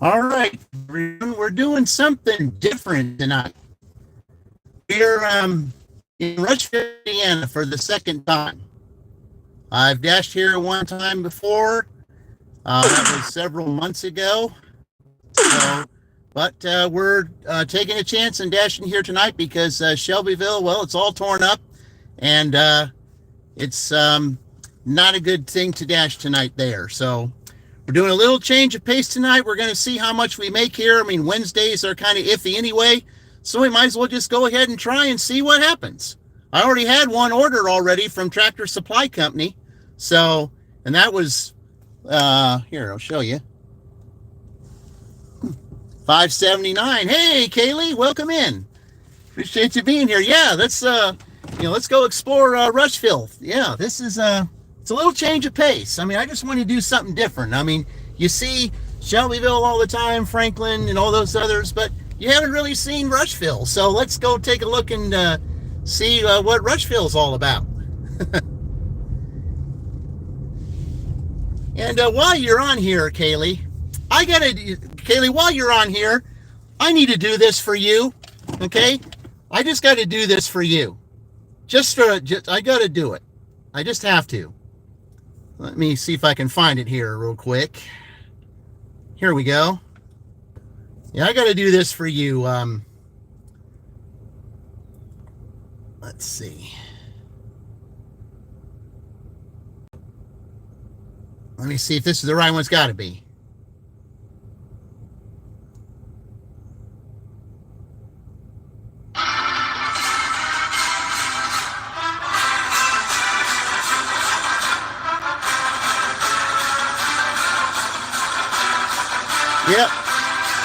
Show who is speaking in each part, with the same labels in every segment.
Speaker 1: All right, we're doing something different tonight. We're in Rushville, Indiana for the second time. I've dashed here one time before. That was several months ago. So, but we're taking a chance and dashing here tonight because Shelbyville, well, it's all torn up, and it's not a good thing to dash tonight there. So we're doing a little change of pace tonight. We're going to see how much we make here. I mean, Wednesdays are kind of iffy anyway, so we might as well just go ahead and try and see what happens. I already had one order already from Tractor Supply Company, so, and that was, here, I'll show you. $5.79. Hey, Kaylee, welcome in. Appreciate you being here. Yeah, let's go explore Rushville. Yeah, this is it's a little change of pace. I mean, I just want to do something different. I mean, you see Shelbyville all the time, Franklin, and all those others, but you haven't really seen Rushville. So let's go take a look and see what Rushville's all about. And while you're on here, Kaylee, while you're on here, I need to do this for you. Okay, I just got to do this for you. I got to do it. I just have to. Let me see if I can find it here real quick. Here we go. Yeah, I got to do this for you. Let's see. Let me see if this is the right one. It's got to be. Yep.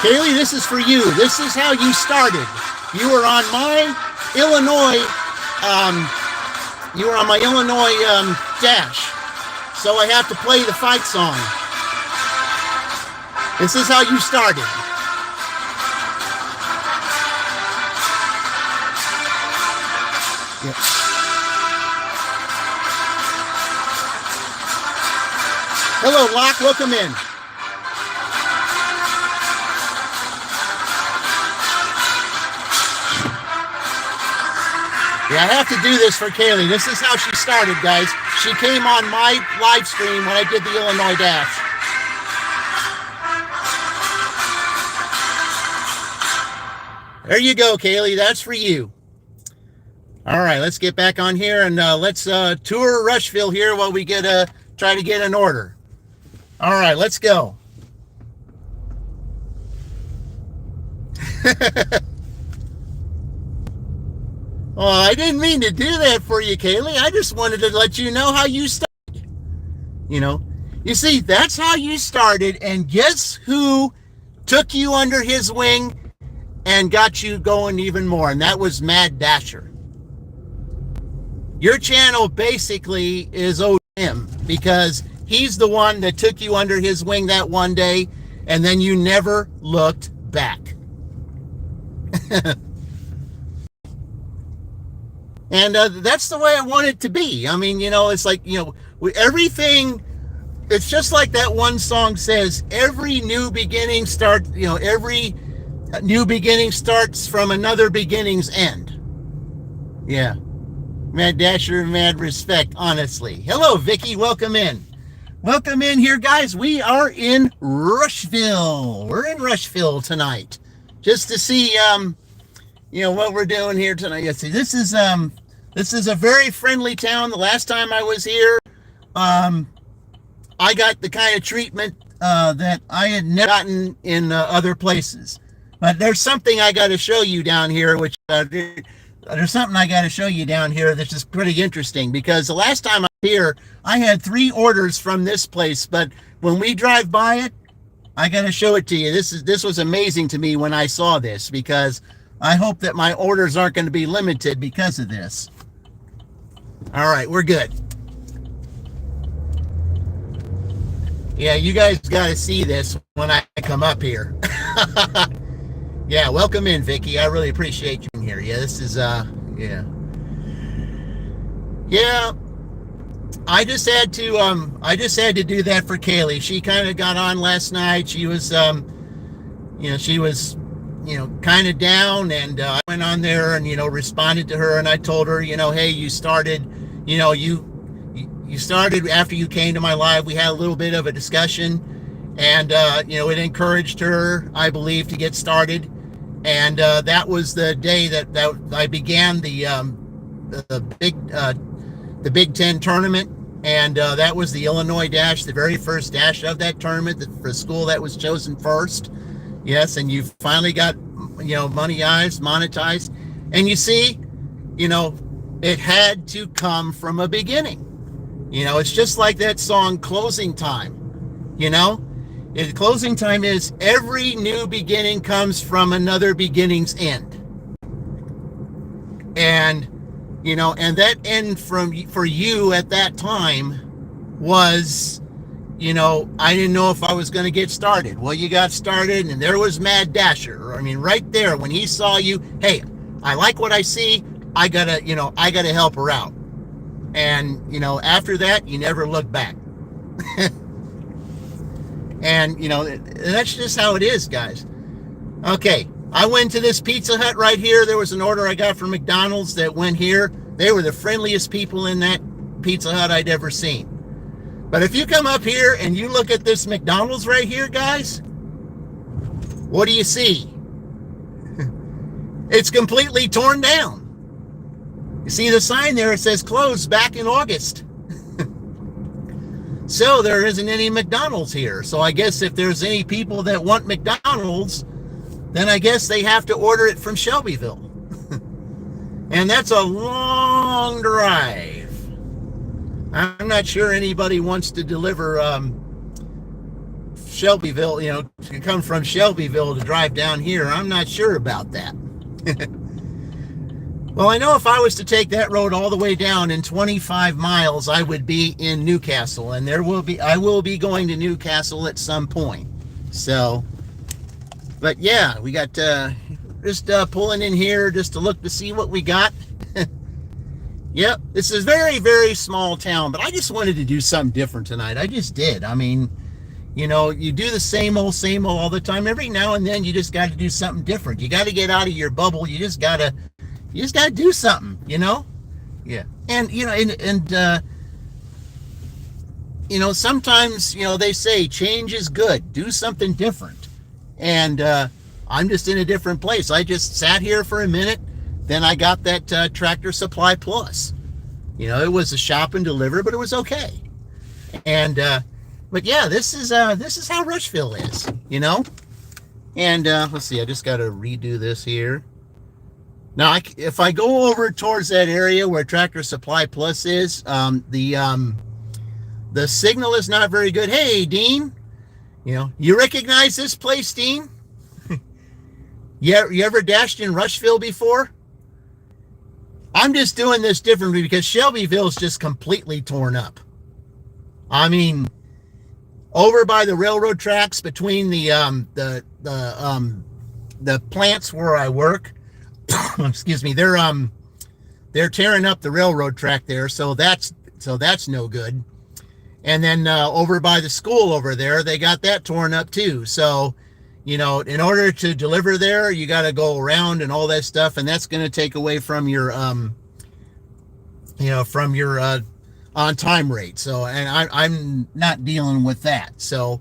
Speaker 1: Kaylee, this is for you. This is how you started. You were on my Illinois, dash. So I have to play the fight song. This is how you started. Yep. Hello, Locke. Welcome in. Yeah, I have to do this for Kaylee. This is how she started, guys. She came on my live stream when I did the Illinois Dash. There you go, Kaylee. That's for you. All right, let's get back on here and let's tour Rushville here while we try to get an order. All right, let's go. Oh, I didn't mean to do that for you, Kaylee. I just wanted to let you know how you started. You see, that's how you started, and guess who took you under his wing and got you going even more? And that was Mad Dasher. Your channel basically is owed to him because he's the one that took you under his wing that one day, and then you never looked back. And that's the way I want it to be. I mean, it's like, everything, it's just like that one song says, every new beginning starts from another beginning's end. Yeah. Mad Dasher, mad respect, honestly. Hello, Vicky. Welcome in. Welcome in here, guys. We are in Rushville. We're in Rushville tonight. Just to see, what we're doing here tonight. Yeah, see, this is a very friendly town. The last time I was here, I got the kind of treatment that I had never gotten in other places. But there's something I got to show you down here, there's something I got to show you down here that's just pretty interesting, because the last time I was here, I had 3 orders from this place, but when we drive by it, I got to show it to you. This was amazing to me when I saw this, because I hope that my orders aren't going to be limited because of this. All right, we're good. Yeah, you guys got to see this when I come up here. Yeah, welcome in, Vicky. I really appreciate you being here. Yeah, this is, yeah. Yeah, I just had to do that for Kaylee. She kind of got on last night. She was, she was, kind of down, and I went on there and, responded to her, and I told her, hey, you started, you started after you came to my live. We had a little bit of a discussion, and, it encouraged her, I believe, to get started. And that was the day that I began the Big Ten tournament, and that was the Illinois Dash, the very first dash of that tournament for school that was chosen first. Yes, and you finally got, monetized. And you see, it had to come from a beginning. It's just like that song, Closing Time. Closing time is every new beginning comes from another beginning's end. And, and that end for you at that time was, I didn't know if I was going to get started. Well, you got started, and there was Mad Dasher. I mean, right there, when he saw you, hey, I like what I see. I gotta help her out. And, after that, you never look back. And, that's just how it is, guys. Okay, I went to this Pizza Hut right here. There was an order I got from McDonald's that went here. They were the friendliest people in that Pizza Hut I'd ever seen. But if you come up here and you look at this McDonald's right here, guys, what do you see? It's completely torn down. You see the sign there, it says closed back in August. So there isn't any McDonald's here. So I guess if there's any people that want McDonald's, then I guess they have to order it from Shelbyville. And that's a long drive. I'm not sure anybody wants to deliver Shelbyville, to come from Shelbyville to drive down here. I'm not sure about that. Well, I know if I was to take that road all the way down in 25 miles, I would be in Newcastle, and I will be going to Newcastle at some point. So, but yeah, we got just pulling in here just to look to see what we got. Yep, this is a very, very small town, but I just wanted to do something different tonight. I just did. I mean, you do the same old all the time. Every now and then you just got to do something different. You got to get out of your bubble. You just got to do something, Yeah. And, sometimes, they say change is good. Do something different. And I'm just in a different place. I just sat here for a minute. Then I got that Tractor Supply Plus. It was a shop and deliver, but it was okay. And, but yeah, this is how Rushville is, And let's see, I just got to redo this here. Now, if I go over towards that area where Tractor Supply Plus is, the signal is not very good. Hey, Dean, you recognize this place, Dean? You ever dashed in Rushville before? I'm just doing this differently because Shelbyville's just completely torn up. I mean, over by the railroad tracks between the plants where I work, excuse me, they're tearing up the railroad track there, so that's no good. And then over by the school over there, they got that torn up too. So, in order to deliver there, you got to go around and all that stuff, and that's going to take away from your on time rate. So, and I'm not dealing with that. So,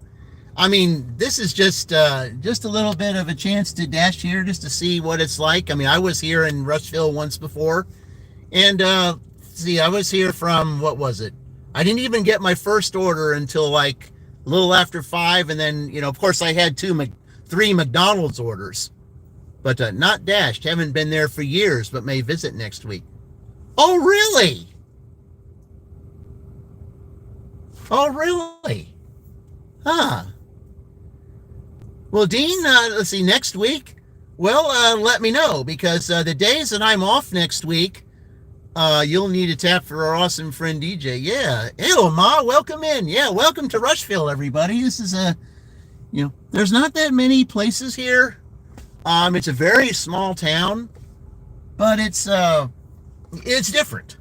Speaker 1: I mean, this is just a little bit of a chance to dash here just to see what it's like. I mean, I was here in Rushville once before, and I was here from, what was it? I didn't even get my first order until like a little after 5, and then, of course, I had 3 McDonald's orders, but not dashed. Haven't been there for years, but may visit next week. Oh, really? Oh, really? Huh. Well, Dean, let's see, next week? Well, let me know, because the days that I'm off next week, you'll need to tap for our awesome friend DJ. Yeah. Hello, Ma. Welcome in. Yeah, welcome to Rushville, everybody. This is there's not that many places here. It's a very small town, but it's different.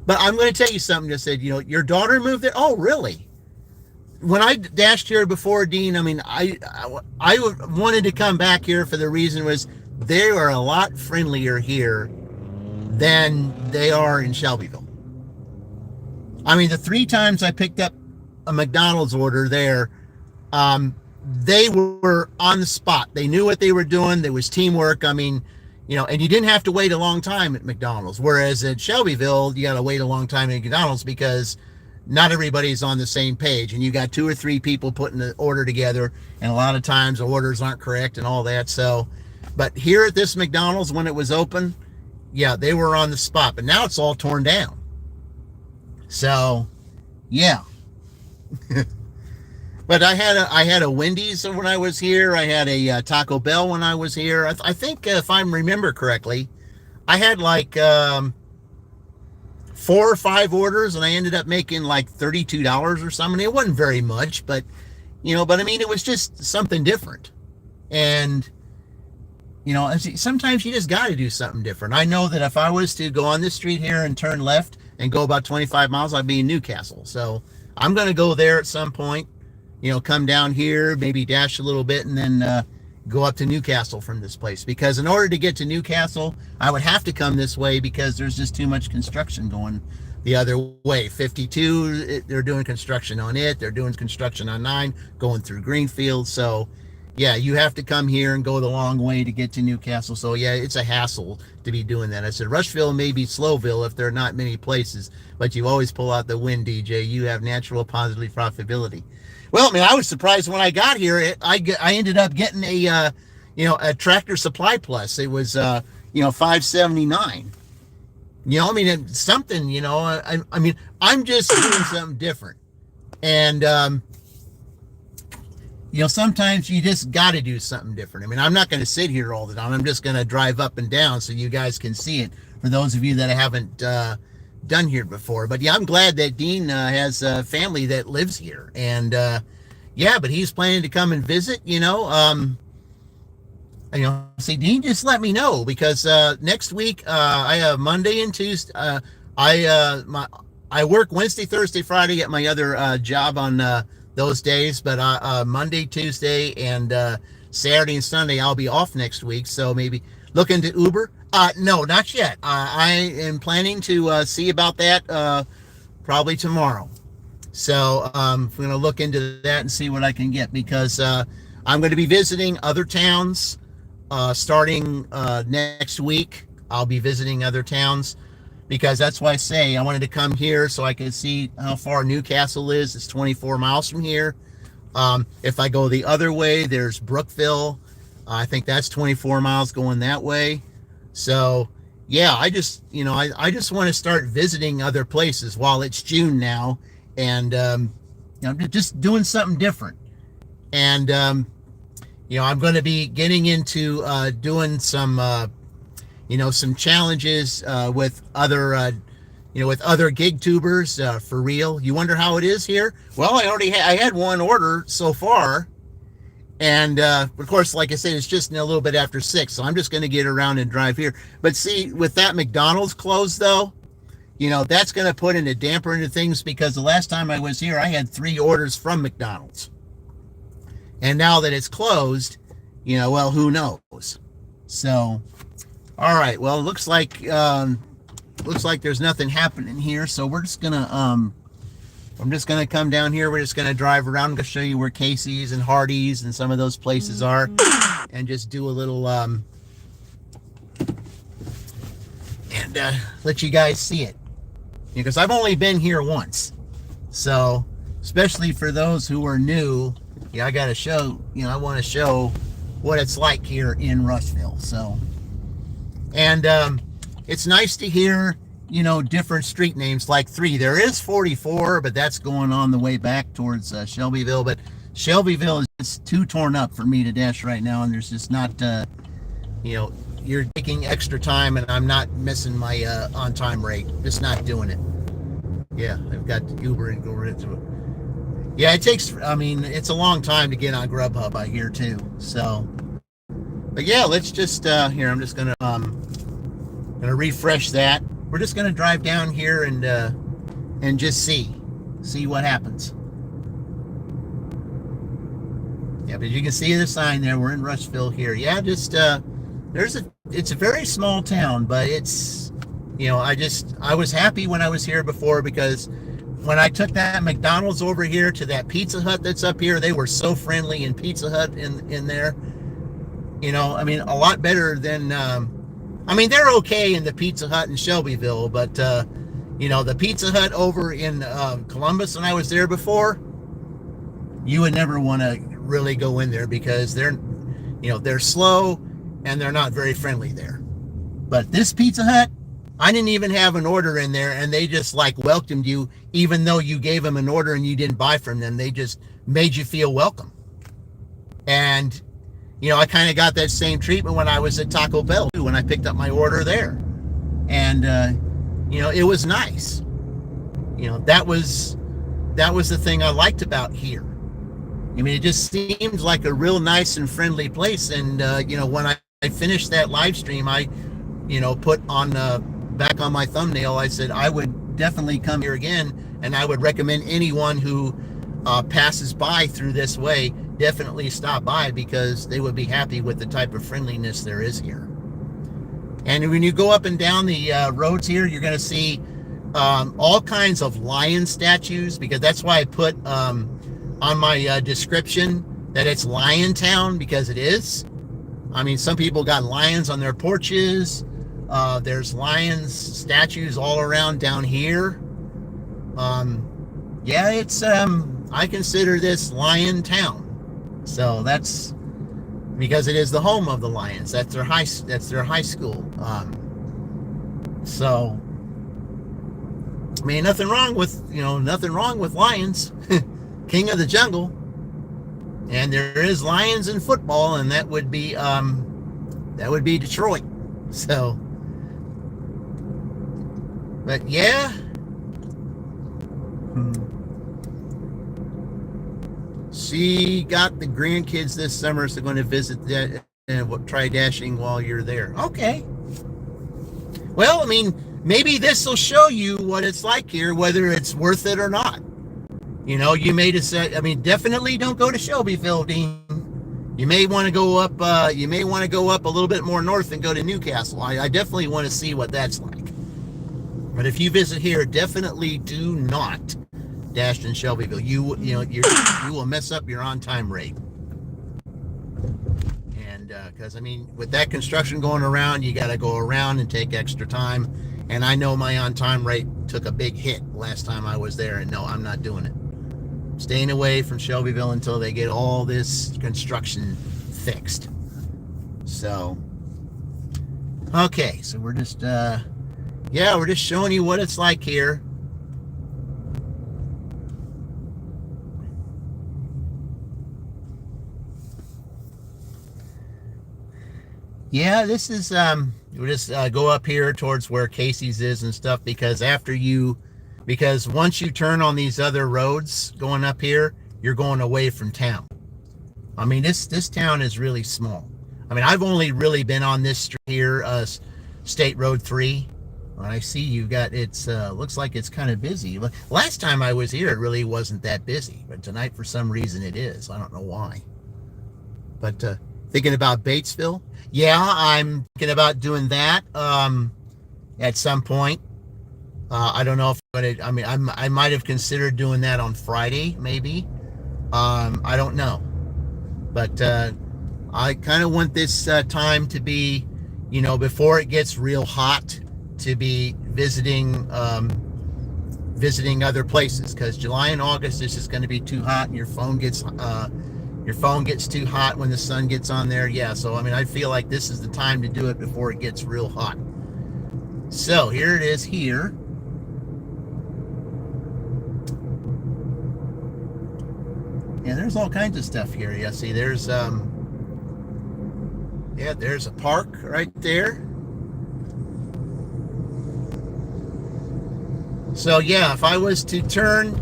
Speaker 1: But I'm going to tell you something that said, your daughter moved there. Oh, really? when I dashed here before, Dean, I mean, I wanted to come back here for the reason was they are a lot friendlier here than they are in Shelbyville. I mean, the 3 times I picked up a McDonald's order there, they were on the spot. They knew what they were doing. There was teamwork. I mean, and you didn't have to wait a long time at McDonald's. Whereas at Shelbyville, you got to wait a long time at McDonald's because not everybody's on the same page. And you got 2 or 3 people putting the order together. And a lot of times the orders aren't correct and all that. So, but here at this McDonald's, when it was open, yeah, they were on the spot. But now it's all torn down. So, yeah. But I had a Wendy's when I was here. I had a Taco Bell when I was here. I think if I remember correctly, I had like 4 or 5 orders, and I ended up making like $32 or something. It wasn't very much, but I mean, it was just something different. And sometimes you just got to do something different. I know that if I was to go on this street here and turn left and go about 25 miles, I'd be in Newcastle. So I'm going to go there at some point. Come down here, maybe dash a little bit, and then go up to Newcastle from this place. Because in order to get to Newcastle, I would have to come this way because there's just too much construction going the other way. 52, they're doing construction on it. They're doing construction on 9, going through Greenfield. So, yeah, you have to come here and go the long way to get to Newcastle. So, yeah, it's a hassle to be doing that. I said, Rushville may be Slowville if there are not many places, but you always pull out the win, DJ. You have natural positive profitability. Well, I mean, I was surprised when I got here. I ended up getting a Tractor Supply Plus. It was $5.79. I mean, it's something. I mean, I'm just doing something different, and sometimes you just got to do something different. I mean, I'm not going to sit here all the time. I'm just going to drive up and down so you guys can see it. For those of you that haven't done here before. But yeah, I'm glad that Dean has a family that lives here, and but he's planning to come and visit. See, Dean, just let me know because next week I have Monday and Tuesday. I work Wednesday, Thursday, Friday at my other job on those days, but Monday, Tuesday, and Saturday and Sunday I'll be off next week. So maybe look into Uber. No, not yet. I am planning to see about that probably tomorrow. So I'm going to look into that and see what I can get because I'm going to be visiting other towns starting next week. I'll be visiting other towns because that's why I say I wanted to come here so I could see how far Newcastle is. It's 24 miles from here. If I go the other way, there's Brookville. I think that's 24 miles going that way. So, yeah, I just want to start visiting other places while it's June now, and just doing something different. And I'm going to be getting into doing some some challenges with other with other gig tubers for real. You wonder how it is here? Well, I had one order so far. And, of course, like I said, it's just a little bit after 6, so I'm just going to get around and drive here. But see, with that McDonald's closed, though, that's going to put in a damper into things because the last time I was here, I had 3 orders from McDonald's. And now that it's closed, well, who knows? So, all right, well, it looks like there's nothing happening here, so we're just going to, I'm just going to come down here. We're just going to drive around. I'm going to show you where Casey's and Hardee's and some of those places are and just do a little, and let you guys see it. Because I've only been here once. So, especially for those who are new, I got to show, I want to show what it's like here in Rushville. So, and it's nice to hear different street names like 3. There is 44, but that's going on the way back towards Shelbyville. But Shelbyville is just too torn up for me to dash right now, and there's just not, you're taking extra time, and I'm not missing my on-time rate. Just not doing it. Yeah, I've got Uber and go right through it. Yeah, it takes, it's a long time to get on Grubhub, I hear, too. So, but yeah, let's just, here, I'm just going to refresh that. We're just going to drive down here and just see what happens. Yeah, but you can see the sign there. We're in Rushville here. Yeah, just it's a very small town, but it's, I was happy when I was here before, because when I took that McDonald's over here to that Pizza Hut that's up here, they were so friendly, and Pizza Hut in there, a lot better than, they're okay in the Pizza Hut in Shelbyville, but, the Pizza Hut over in Columbus, when I was there before, you would never want to really go in there, because they're slow and they're not very friendly there. But this Pizza Hut, I didn't even have an order in there, and they just welcomed you, even though you gave them an order and you didn't buy from them. They just made you feel welcome. And, I kind of got that same treatment when I was at Taco Bell, when I picked up my order there. And, it was nice. That was the thing I liked about here. It just seemed like a real nice and friendly place. And, when I finished that live stream, I, put on back on my thumbnail, I said I would definitely come here again, and I would recommend anyone who passes by through this way definitely stop by, because they would be happy with the type of friendliness there is here. And when you go up and down the roads here, you're going to see all kinds of lion statues, because that's why I put on my description that it's Lion Town, because it is. Some people got lions on their porches. There's lions statues all around down here. Yeah, it's I consider this Lion Town. So that's because it is the home of the Lions. That's their high school. So nothing wrong with lions. King of the jungle. And there is lions in football, and that would be Detroit. So, but yeah. She got the grandkids this summer, so going to visit that and try dashing while you're there. Okay. Well, maybe this will show you what it's like here, whether it's worth it or not. You may decide. Definitely don't go to Shelbyville, Dean. You may want to go up. You may want to go up a little bit more north and go to Newcastle. I definitely want to see what that's like. But if you visit here, definitely do not dash in Shelbyville. You will mess up your on-time rate. And because with that construction going around, you got to go around and take extra time. And I know my on-time rate took a big hit last time I was there. And no, I'm not doing it. Staying away from Shelbyville until they get all this construction fixed. So, okay, so we're just we're just showing you what it's like here. Yeah, this is we'll just go up here towards where Casey's is and stuff, because once you turn on these other roads going up here, you're going away from town. This town is really small. I've only really been on this street here, State Road 3. When I see you got, looks like it's kind of busy. Last time I was here, it really wasn't that busy, but tonight for some reason it is. I don't know why. But thinking about Batesville, yeah, I'm thinking about doing that at some point. I don't know if I might have considered doing that on Friday, maybe. I don't know, but I kind of want this time to be, before it gets real hot, to be visiting other places, because July and August is just going to be too hot, and your phone gets too hot when the sun gets on there. Yeah, so I feel like this is the time to do it before it gets real hot. So here it is here. Yeah, there's all kinds of stuff here. Yeah, see, there's there's a park right there. So yeah, if I was to turn,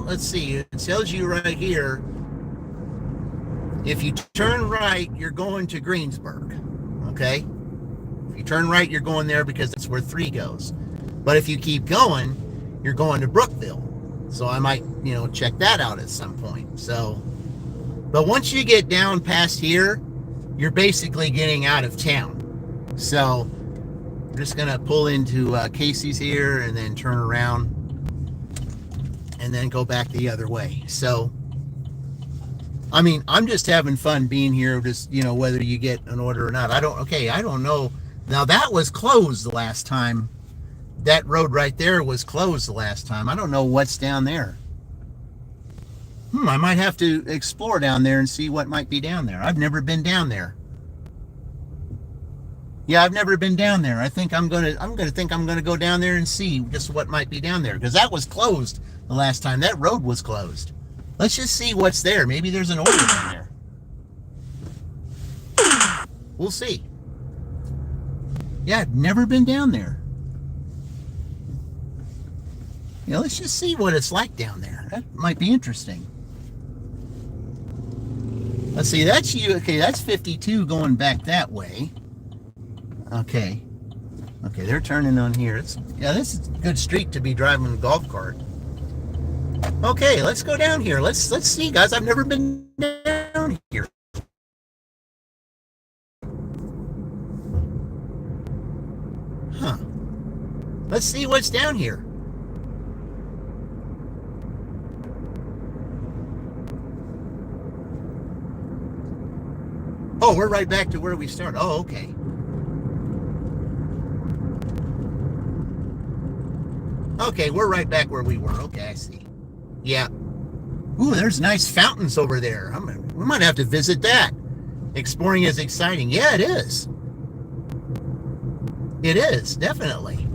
Speaker 1: let's see, it tells you right here, if you turn right, you're going to Greensburg, okay? If you turn right, you're going there because that's where 3 goes. But if you keep going, you're going to Brookville. So I might, check that out at some point. So, but once you get down past here, you're basically getting out of town. So I'm just going to pull into Casey's here and then turn around and then go back the other way. So, I mean, I'm just having fun being here, just, whether you get an order or not. I don't know. Now, that was closed the last time. That road right there was closed the last time. I don't know what's down there. I might have to explore down there and see what might be down there. I've never been down there. Yeah, I've never been down there. I think I'm gonna go down there and see just what might be down there, because that was closed the last time. That road was closed. Let's just see what's there. Maybe there's an order down there. We'll see. Yeah, I've never been down there. Let's just see what it's like down there. That might be interesting. Let's see, that's you. Okay, that's 52 going back that way. Okay, they're turning on here. This is a good street to be driving a golf cart. Okay, let's go down here. Let's see, guys. I've never been down here. Huh. Let's see what's down here. Oh, we're right back to where we started. Oh, okay. Okay, we're right back where we were. Okay, I see. Yeah. Ooh, there's nice fountains over there. We might have to visit that. Exploring is exciting. Yeah, it is. It is, definitely.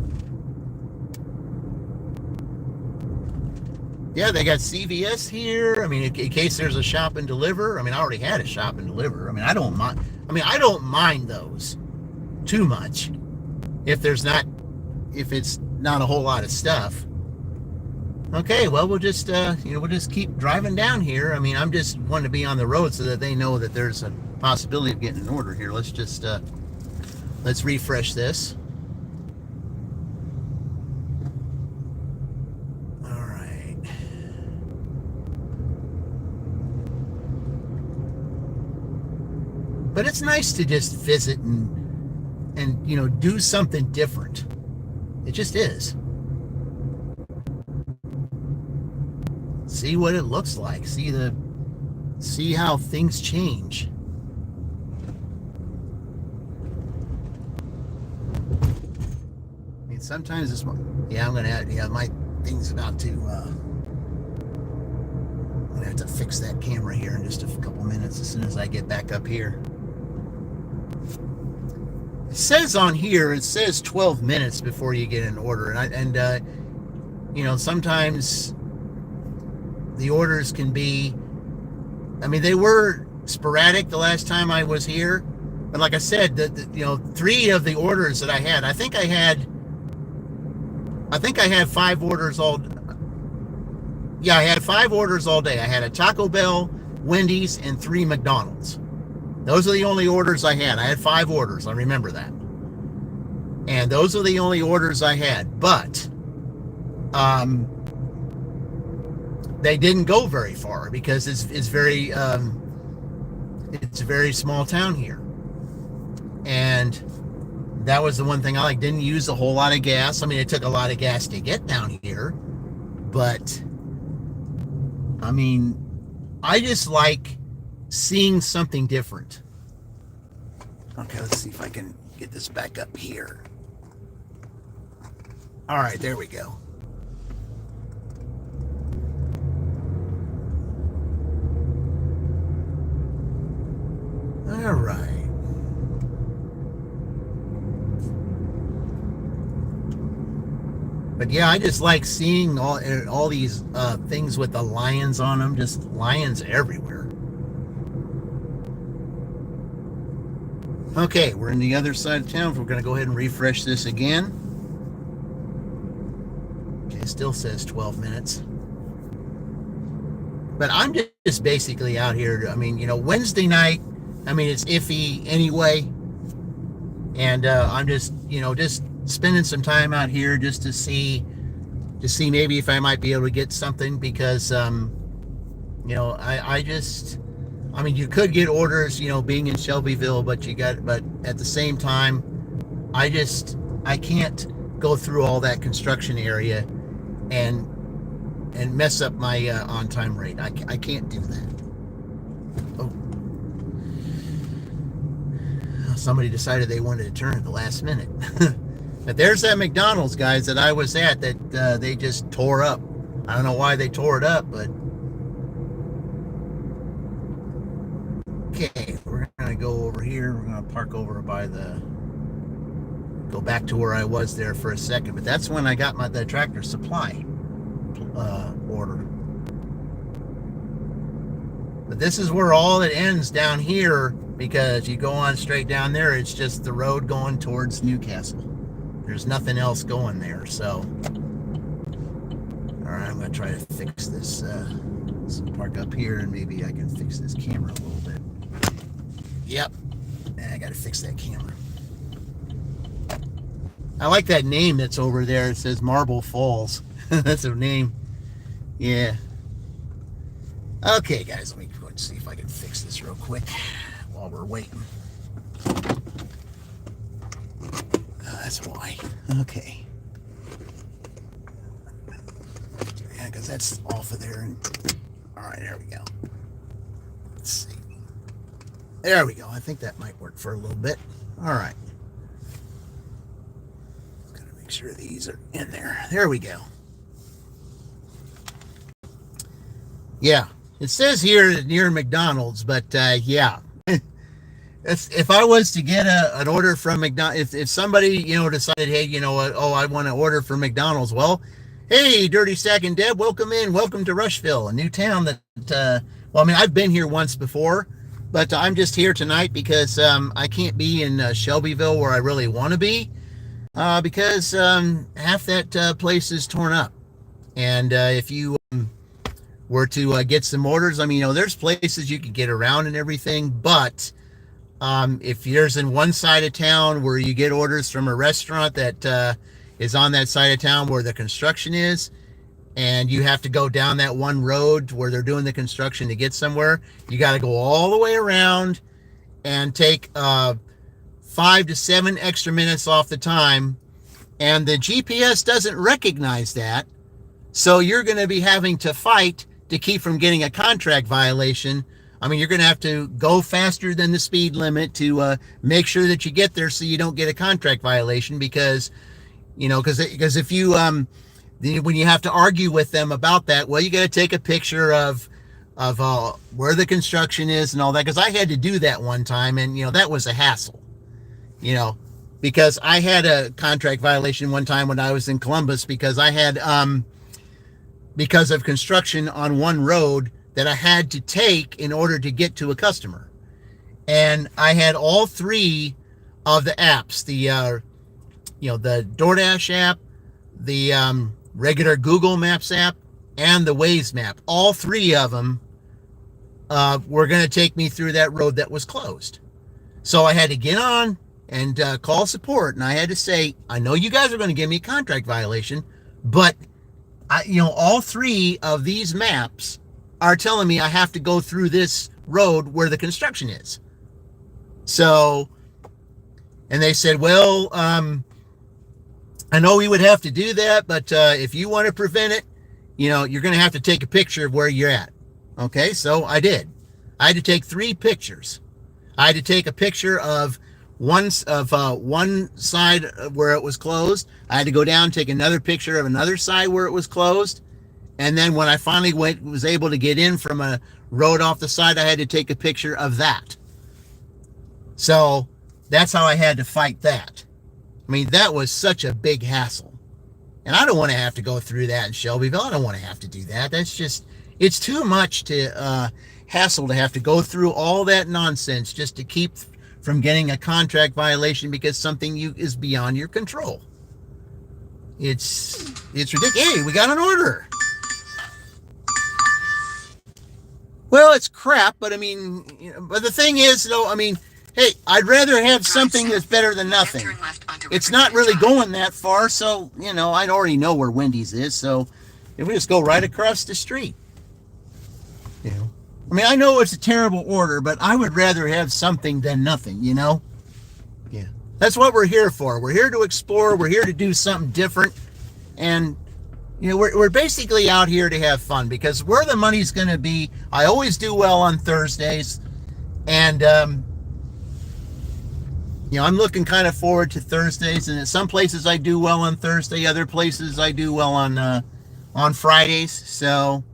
Speaker 1: Yeah, they got CVS here. I mean, in case there's a shop and deliver. I mean, I already had a shop and deliver. I mean, I don't mind those too much if it's not a whole lot of stuff. Okay, well, we'll just keep driving down here. I mean, I'm just wanting to be on the road so that they know that there's a possibility of getting an order here. Let's just let's refresh this. All right. But it's nice to just visit and do something different. It just is. See what it looks like. See how things change. I mean, sometimes this one. Yeah, I'm gonna have. Yeah, my thing's about to. I'm gonna have to fix that camera here in just a couple minutes as soon as I get back up here. It says on here, it says 12 minutes before you get an order, and sometimes the orders can be. I mean, they were sporadic the last time I was here, but like I said, 3 of the orders that I had, I think I had 5 orders all. Yeah, I had 5 orders all day. I had a Taco Bell, Wendy's, and 3 McDonald's. Those are the only orders I had. I had 5 orders. I remember that. And those are the only orders I had. But they didn't go very far because it's a very small town here. And that was the one thing I like. Didn't use a whole lot of gas. I mean, it took a lot of gas to get down here. But, I mean, I just like seeing something different. Okay, let's see if I can get this back up here. All right, there we go. All right. But yeah, I just like seeing all these things with the lions on them. Just lions everywhere. Okay, we're in the other side of town. We're going to go ahead and refresh this again. Okay, it still says 12 minutes. But I'm just basically out here. I mean, Wednesday night, I mean, it's iffy anyway. And I'm just spending some time out here just to see, to see maybe if I might be able to get something, because I mean, you could get orders, being in Shelbyville, but at the same time, I can't go through all that construction area and mess up my on-time rate. I can't do that. Oh, somebody decided they wanted to turn at the last minute. But there's that McDonald's, guys, that I was at that they just tore up. I don't know why they tore it up, but okay, we're gonna go over here. We're gonna park over by go back to where I was there for a second. But that's when I got the Tractor Supply order. But this is where all it ends down here, because you go on straight down there, it's just the road going towards Newcastle. There's nothing else going there. So all right, I'm gonna try to fix this. Let's park up here and maybe I can fix this camera a little bit. Yep, I gotta fix that camera. I like that name that's over there. It says Marble Falls. That's a name. Yeah. Okay, guys, let me go and see if I can fix this real quick while we're waiting. That's why. Okay. Yeah, because that's off of there. All right, there we go. Let's see. There we go. I think that might work for a little bit. All right. Gotta make sure these are in there. There we go. Yeah, it says here near McDonald's, but yeah. If I was to get an order from McDonald's, if somebody, decided, hey, you know what, I want to order from McDonald's, well, hey, Dirty Stack and Deb, welcome to Rushville, a new town that, I've been here once before, but I'm just here tonight because I can't be in Shelbyville where I really want to be, because half that place is torn up. And if you were to get some orders, there's places you could get around and everything, but if there's in one side of town where you get orders from a restaurant that is on that side of town where the construction is, and you have to go down that one road where they're doing the construction to get somewhere, you got to go all the way around and take 5 to 7 extra minutes off the time, and the GPS doesn't recognize that, so you're going to be having to fight to keep from getting a contract violation. You're going to have to go faster than the speed limit to make sure that you get there so you don't get a contract violation, because if you, when you have to argue with them about that, well, you got to take a picture of where the construction is and all that, because I had to do that one time, and, that was a hassle, because I had a contract violation one time when I was in Columbus, because I had, because of construction on one road that I had to take in order to get to a customer. And I had all 3 of the apps, the DoorDash app, the regular Google Maps app, and the Waze map. All 3 of them were going to take me through that road that was closed. So I had to get on and call support, and I had to say, I know you guys are going to give me a contract violation, but all 3 of these maps are telling me I have to go through this road where the construction is. So, and they said, well, I know we would have to do that, but if you want to prevent it, you're going to have to take a picture of where you're at. Okay, so I did. I had to take 3 pictures. I had to take a picture of one side where it was closed. I had to go down and take another picture of another side where it was closed. And then when I finally was able to get in from a road off the side, I had to take a picture of that. So that's how I had to fight that. That was such a big hassle. And I don't want to have to go through that in Shelbyville. I don't want to have to do that. It's too much to hassle to have to go through all that nonsense just to keep from getting a contract violation because something is beyond your control. It's ridiculous. Hey, we got an order. Well, it's crap, but but the thing is, though, hey, I'd rather have something that's better than nothing.
Speaker 2: Turn left onto
Speaker 1: it's not really going that far, so, I already know where Wendy's is, so if we just go right across the street. You know, I mean, I know it's a terrible order, but I would rather have something than nothing. Yeah. That's what we're here for. We're here to explore. We're here to do something different. And, we're basically out here to have fun because where the money's going to be, I always do well on Thursdays. And, I'm looking kind of forward to Thursdays. And in some places I do well on Thursday. Other places I do well on Fridays. So,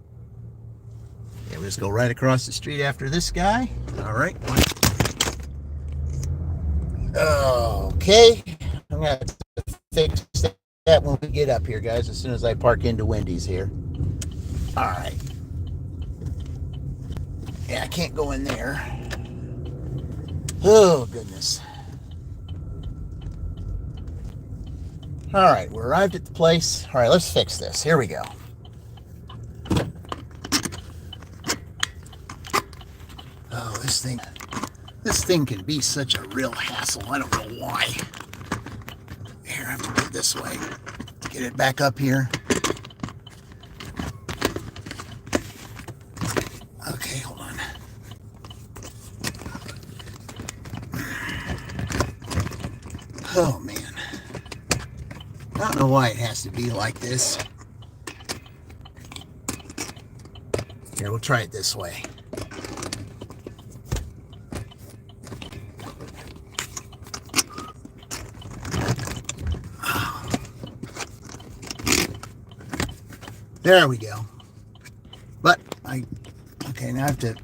Speaker 1: yeah, we'll just go right across the street after this guy. All right. Okay. I'm going to fix that when we get up here, guys, as soon as I park into Wendy's here. All right. Yeah, I can't go in there. Oh, goodness. All right, we're arrived at the place. All right, let's fix this. Here we go. Oh, this thing can be such a real hassle. I don't know why. Here, I have to go this way. Get it back up here. Okay, hold on. Oh, man. I don't know why it has to be like this. Here, we'll try it this way. There we go. But okay, now I have to.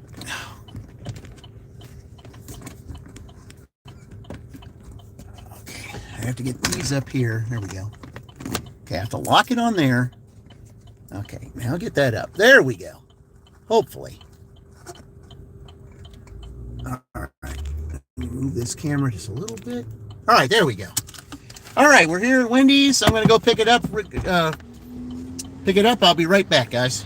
Speaker 1: Okay, I have to get these up here. There we go. Okay, I have to lock it on there. Okay, now get that up. There we go. Hopefully. All right. Move this camera just a little bit. All right, there we go. All right, we're here at Wendy's. I'm going to go pick it up. I'll be right back, guys.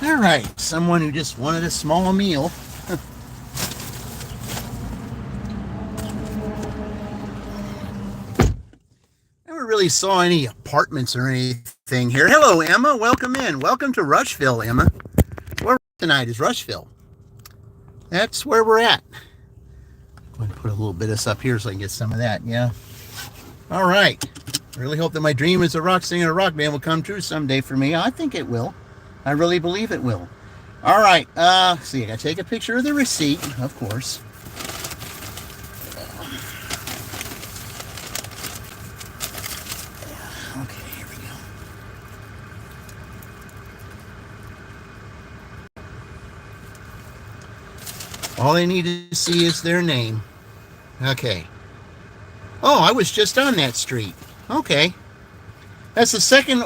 Speaker 1: All right, someone who just wanted a small meal. Never really saw any apartments or anything here. Hello, Emma. Welcome in. Welcome to Rushville, Emma. Where tonight is Rushville. That's where we're at. I'm going to put a little bit of this up here so I can get some of that. Yeah. All right. I really hope that my dream as a rock singer, a rock band will come true someday for me. I think it will. I really believe it will. All right. See, I got to take a picture of the receipt, of course. Okay, here we go. All they need to see is their name. Okay. Oh, I was just on that street. Okay. That's the second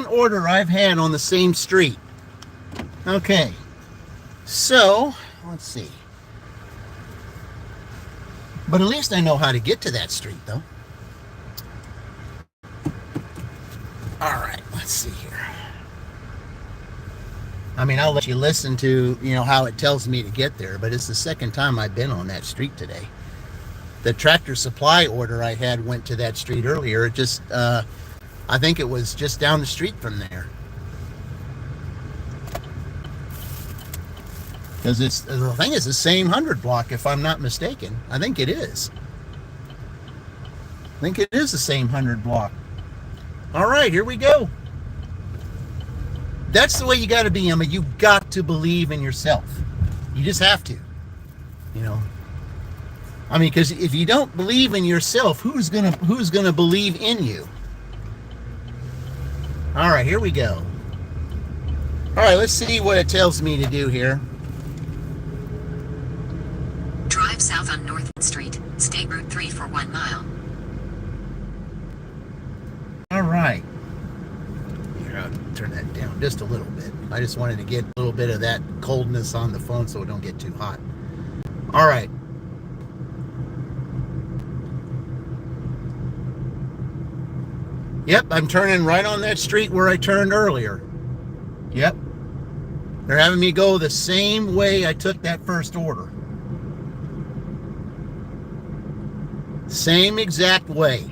Speaker 1: order I've had on the same street. Okay. So, let's see. But at least I know how to get to that street, though. All right, let's see here. I mean, I'll let you listen to, how it tells me to get there, but it's the second time I've been on that street today. The Tractor Supply order I had went to that street earlier. It just, I think it was just down the street from there. Because the thing is the same 100 block, if I'm not mistaken. I think it is. I think it is the same 100 block. All right, here we go. That's the way you got to be, Emma. You got to believe in yourself. You just have to. I mean, because if you don't believe in yourself, who's gonna believe in you? All right, here we go. All right, let's see what it tells me to do here.
Speaker 2: Drive south on North Street, State Route 3 for 1 mile.
Speaker 1: All right. Here, I'll turn that down just a little bit. I just wanted to get a little bit of that coldness on the phone so it don't get too hot. All right. Yep, I'm turning right on that street where I turned earlier. Yep. They're having me go the same way I took that first order. Same exact way.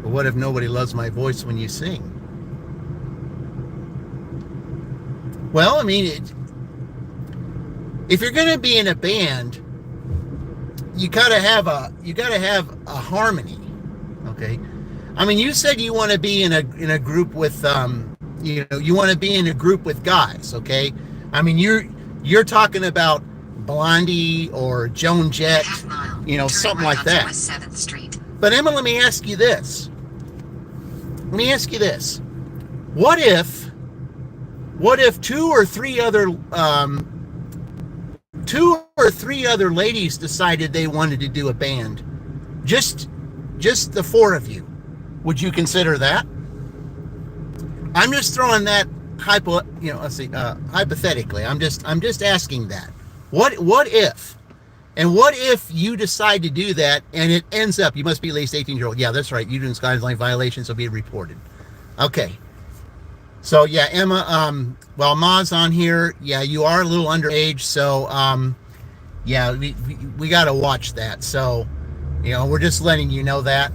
Speaker 1: But what if nobody loves my voice when you sing? Well, I mean, if you're going to be in a band, you gotta have a harmony. Okay. I mean, you said you want to be in a group with you want to be in a group with guys. Okay. I mean, you're talking about Blondie or Joan Jett, something like that.
Speaker 2: West 7th Street.
Speaker 1: But Emma, let me ask you this. What if two or three other ladies decided they wanted to do a band? Just the four of you. Would you consider that? I'm just throwing that hypothetically. I'm just asking that. What if? And what if you decide to do that and it ends up, you must be at least 18-year-old. Yeah, that's right. You doing guideline violations will be reported. Okay. So yeah, Emma, while Ma's on here, yeah, you are a little underage, so yeah, we got to watch that. So, we're just letting you know that.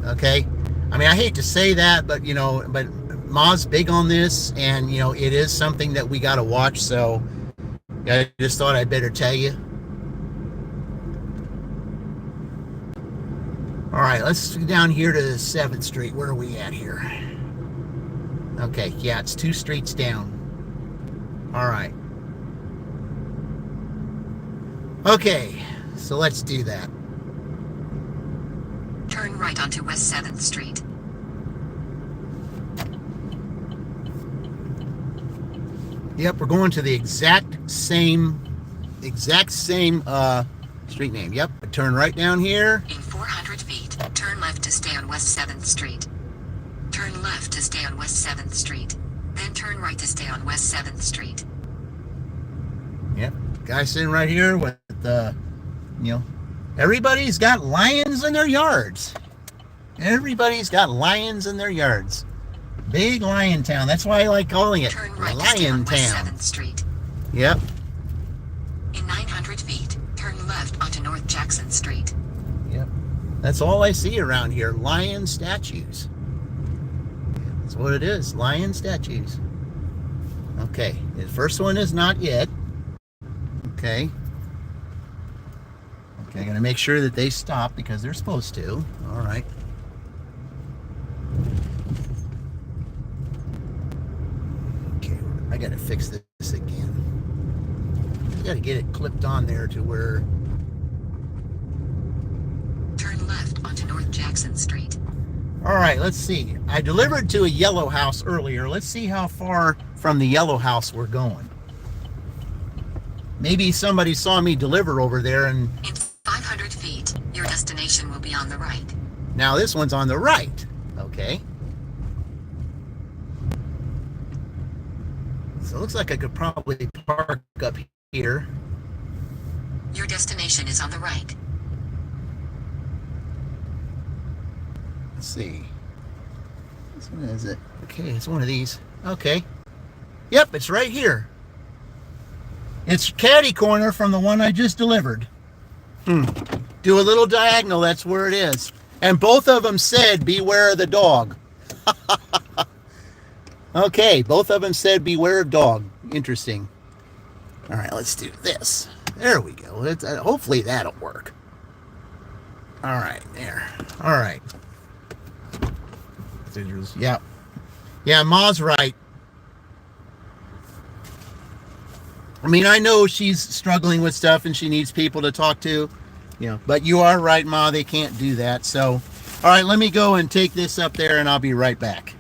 Speaker 1: Okay. I mean, I hate to say that, but but Ma's big on this, and it is something that we got to watch. So, I just thought I'd better tell you. All right, let's go down here to 7th Street. Where are we at here? Okay, yeah, it's 2 streets down. All right. Okay, so let's do that.
Speaker 2: Turn right onto West 7th Street.
Speaker 1: Yep, we're going to the exact same street name. Yep, turn right down here.
Speaker 2: In 400 feet, turn left to stay on West 7th Street. Turn left to stay on West 7th Street. Then turn right to stay on West 7th Street.
Speaker 1: Yep, guy sitting right here with Everybody's got lions in their yards. Everybody's got lions in their yards. Big lion town. That's why I like calling it
Speaker 2: Turn right to stay
Speaker 1: Lion
Speaker 2: on West
Speaker 1: Town.
Speaker 2: 7th Street.
Speaker 1: Yep.
Speaker 2: In 900 feet, turn left onto North Jackson Street.
Speaker 1: Yep. That's all I see around here. Lion statues. That's what it is. Lion statues. Okay. The first one is not it. Okay. Okay, I gotta make sure that they stop because they're supposed to. All right. Okay, I gotta fix this again. I gotta get it clipped on there to where.
Speaker 2: Turn left onto North Jackson Street.
Speaker 1: All right, let's see. I delivered to a yellow house earlier. Let's see how far from the yellow house we're going. Maybe somebody saw me deliver over there and.
Speaker 2: In 500 feet, your destination will be on the right.
Speaker 1: Now this one's on the right. Okay. So it looks like I could probably park up here.
Speaker 2: Your destination is on the right.
Speaker 1: Let's see. This one is it. Okay, it's one of these. Okay. Yep, it's right here. It's caddy corner from the one I just delivered. Do a little diagonal, that's where it is. And both of them said, beware of the dog. Okay, both of them said, beware of dog. Interesting. All right, let's do this. There we go. Hopefully that'll work. All right, there. All right. Yeah. Yeah, Ma's right. I mean, I know she's struggling with stuff and she needs people to talk to. Yeah, but you are right, Ma. They can't do that. So, all right, let me go and take this up there and I'll be right back.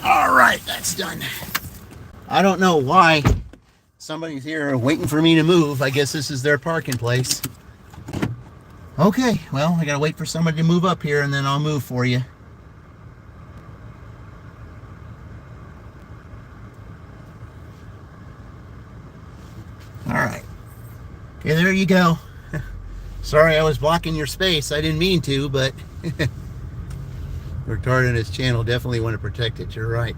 Speaker 1: All right, that's done. I don't know why somebody's here waiting for me to move. I guess this is their parking place. Okay, well, I gotta wait for somebody to move up here and then I'll move for you. All right. Okay, there you go. Sorry I was blocking your space. I didn't mean to, but retarded his channel, definitely want to protect it. You're right.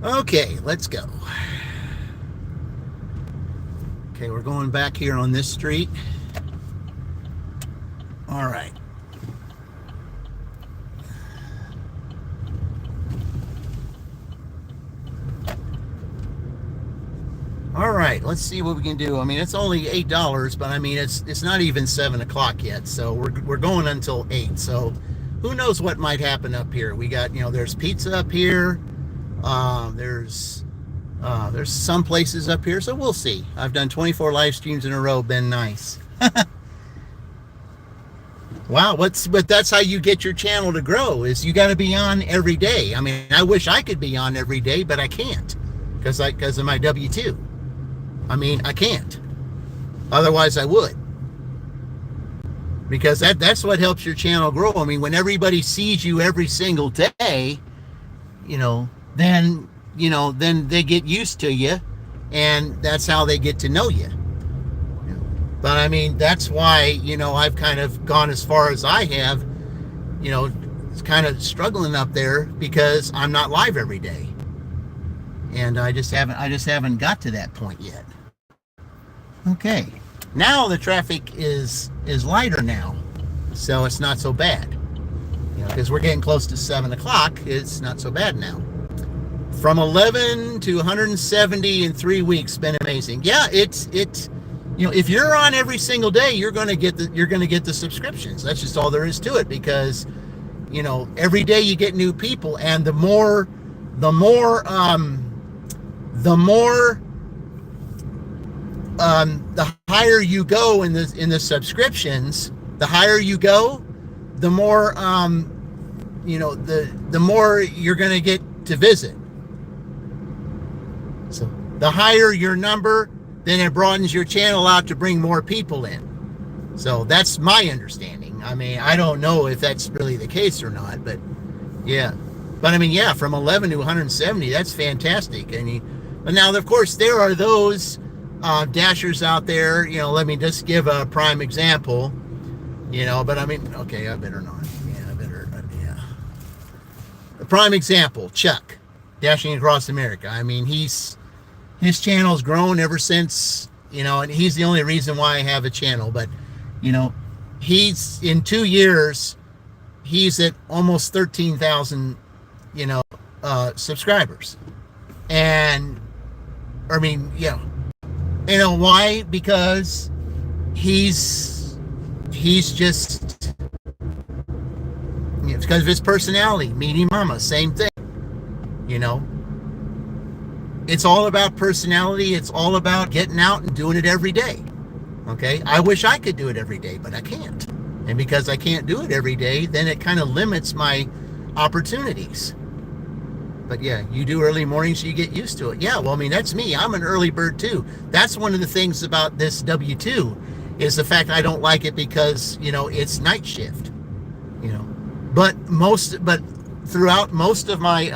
Speaker 1: Okay, let's go. Okay, we're going back here on this street. All right. All right, let's see what we can do. I mean, it's only $8, but I mean, it's not even 7 o'clock yet, so we're going until 8. So who knows what might happen up here? We got, there's pizza up here. There's some places up here, so we'll see. I've done 24 live streams in a row, been nice. Wow, but that's how you get your channel to grow, is you got to be on every day. I mean, I wish I could be on every day, but I can't because of my W-2. I mean, I can't. Otherwise, I would. because that's what helps your channel grow. I mean, when everybody sees you every single day, then they get used to you, and that's how they get to know you. But I mean, that's why, I've kind of gone as far as I have, kind of struggling up there, because I'm not live every day. And I just haven't got to that point yet. Okay. Now the traffic is lighter now, so it's not so bad. Because we're getting close to 7 o'clock, it's not so bad now. From 11 to 170 in 3 weeks, been amazing. Yeah, it's if you're on every single day, you're gonna get the subscriptions. That's just all there is to it, because every day you get new people, and the higher you go in the subscriptions, the higher you go, the more the more you're going to get to visit. So the higher your number, then it broadens your channel out to bring more people in. So that's my understanding. I mean, I don't know if that's really the case or not, but yeah. But I mean, yeah, from 11 to 170, that's fantastic. But now, of course, there are those dashers out there. Let me just give a prime example. But I mean, okay, I better not. Yeah. A prime example, Chuck, Dashing Across America. I mean, his channel's grown ever since, and he's the only reason why I have a channel. But, he's, in 2 years, he's at almost 13,000, subscribers. And, I mean, why? Because he's just, it's because of his personality. Meaty Mama, same thing. It's all about personality. It's all about getting out and doing it every day. Okay, I wish I could do it every day, but I can't. And because I can't do it every day, then it kind of limits my opportunities. But yeah, you do early mornings, so you get used to it. Yeah, well, I mean, that's me. I'm an early bird too. That's one of the things about this W-2 is the fact I don't like it because, it's night shift. But throughout most of my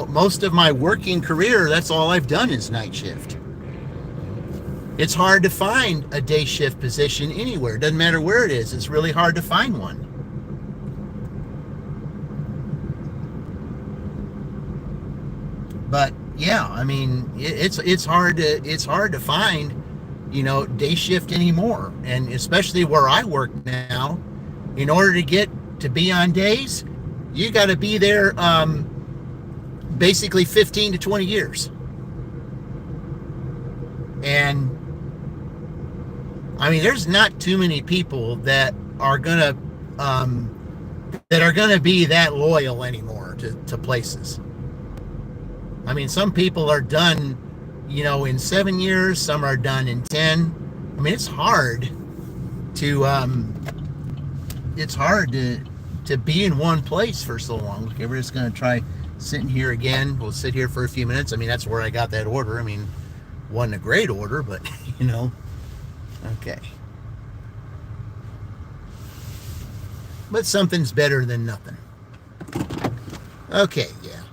Speaker 1: most of my working career, that's all I've done is night shift. It's hard to find a day shift position anywhere. It doesn't matter where it is. It's really hard to find one. But yeah, I mean, it's hard to find, day shift anymore. And especially where I work now, in order to get to be on days, you got to be there basically 15 to 20 years. And I mean, there's not too many people that are gonna be that loyal anymore to places. I mean, some people are done, in 7 years. Some are done in 10. I mean, it's hard to be in one place for so long. Okay, we're just gonna try sitting here again. We'll sit here for a few minutes. I mean, that's where I got that order. I mean, wasn't a great order, but okay. But something's better than nothing. Okay, yeah.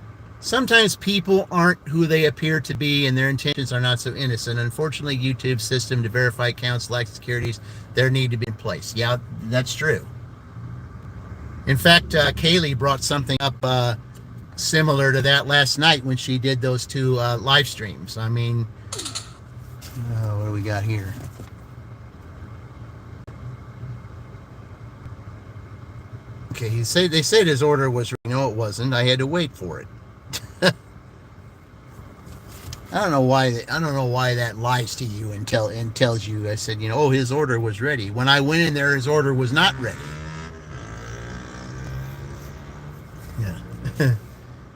Speaker 1: Sometimes people aren't who they appear to be, and their intentions are not so innocent. Unfortunately, YouTube's system to verify accounts lacks securities. There need to be in place. Yeah, that's true. In fact, Kaylee brought something up similar to that last night when she did those two live streams. I mean, what do we got here? Okay, they said his order was, no, it wasn't. I had to wait for it. I don't know why that lies to you and tells you. I said, his order was ready. When I went in there, his order was not ready. Yeah.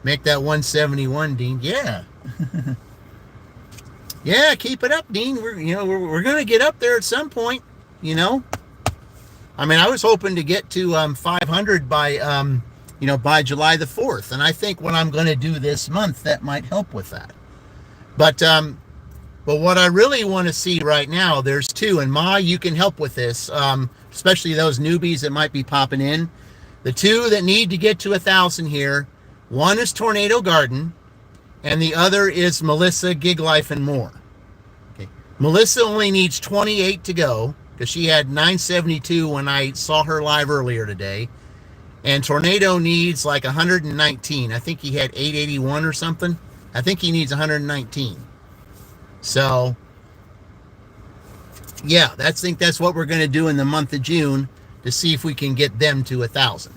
Speaker 1: Make that 171, Dean. Yeah. Yeah, keep it up, Dean. We're gonna get up there at some point. I mean, I was hoping to get to 500 by by July the 4th, and I think what I'm going to do this month that might help with that. But But what I really want to see right now, there's two, and Ma, you can help with this, especially those newbies that might be popping in. The two that need to get to 1,000 here, one is Tornado Garden, and the other is Melissa Gig Life and More. Okay. Melissa only needs 28 to go because she had 972 when I saw her live earlier today. And Tornado needs like 119. I think he had 881 or something. I think he needs 119. So, yeah, I think that's what we're going to do in the month of June to see if we can get them to 1,000.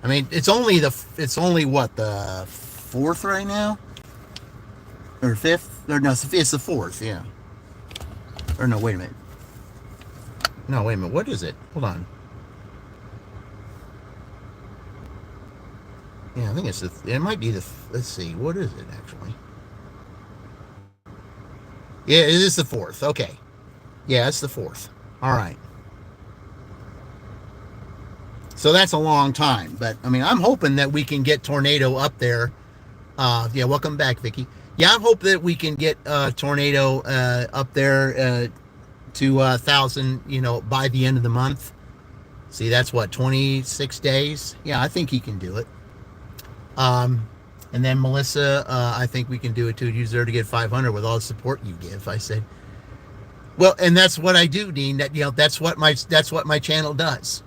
Speaker 1: I mean, it's only what, the 4th right now? Or 5th? Or no, it's the 4th, yeah. Or no, wait a minute. No, wait a minute. What is it? Hold on. Yeah, I think it might be let's see, what is it actually? Yeah, it is the 4th. Okay. Yeah, it's the 4th. All right. So that's a long time, but I mean, I'm hoping that we can get Tornado up there. Yeah, welcome back, Vicky. Yeah, I'm hoping that we can get Tornado up there to 1,000, by the end of the month. See, that's what, 26 days? Yeah, I think he can do it. And then Melissa, I think we can do it too. You deserve to get 500 with all the support you give. I said, well, and that's what I do, Dean. That's what my channel does.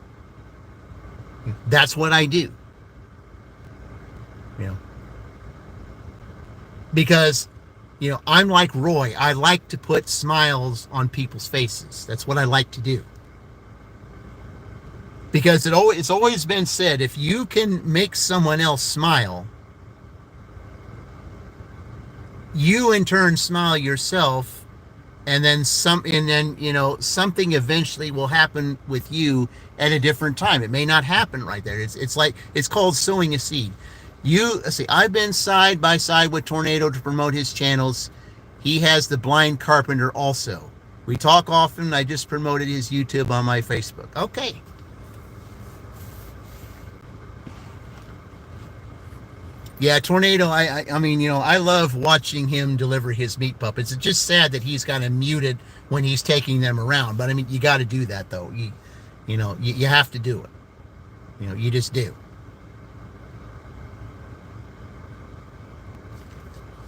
Speaker 1: That's what I do. Because, I'm like Roy. I like to put smiles on people's faces. That's what I like to do. Because it's always been said, if you can make someone else smile, you in turn smile yourself, and then something eventually will happen with you at a different time. It may not happen right there. It's called sowing a seed. I've been side by side with Tornado to promote his channels. He has the Blind Carpenter also. We talk often. I just promoted his YouTube on my Facebook. Okay. Yeah, Tornado, I mean, I love watching him deliver his meat puppets. It's just sad that he's kind of muted when he's taking them around. But I mean, you got to do that though. You have to do it. You just do.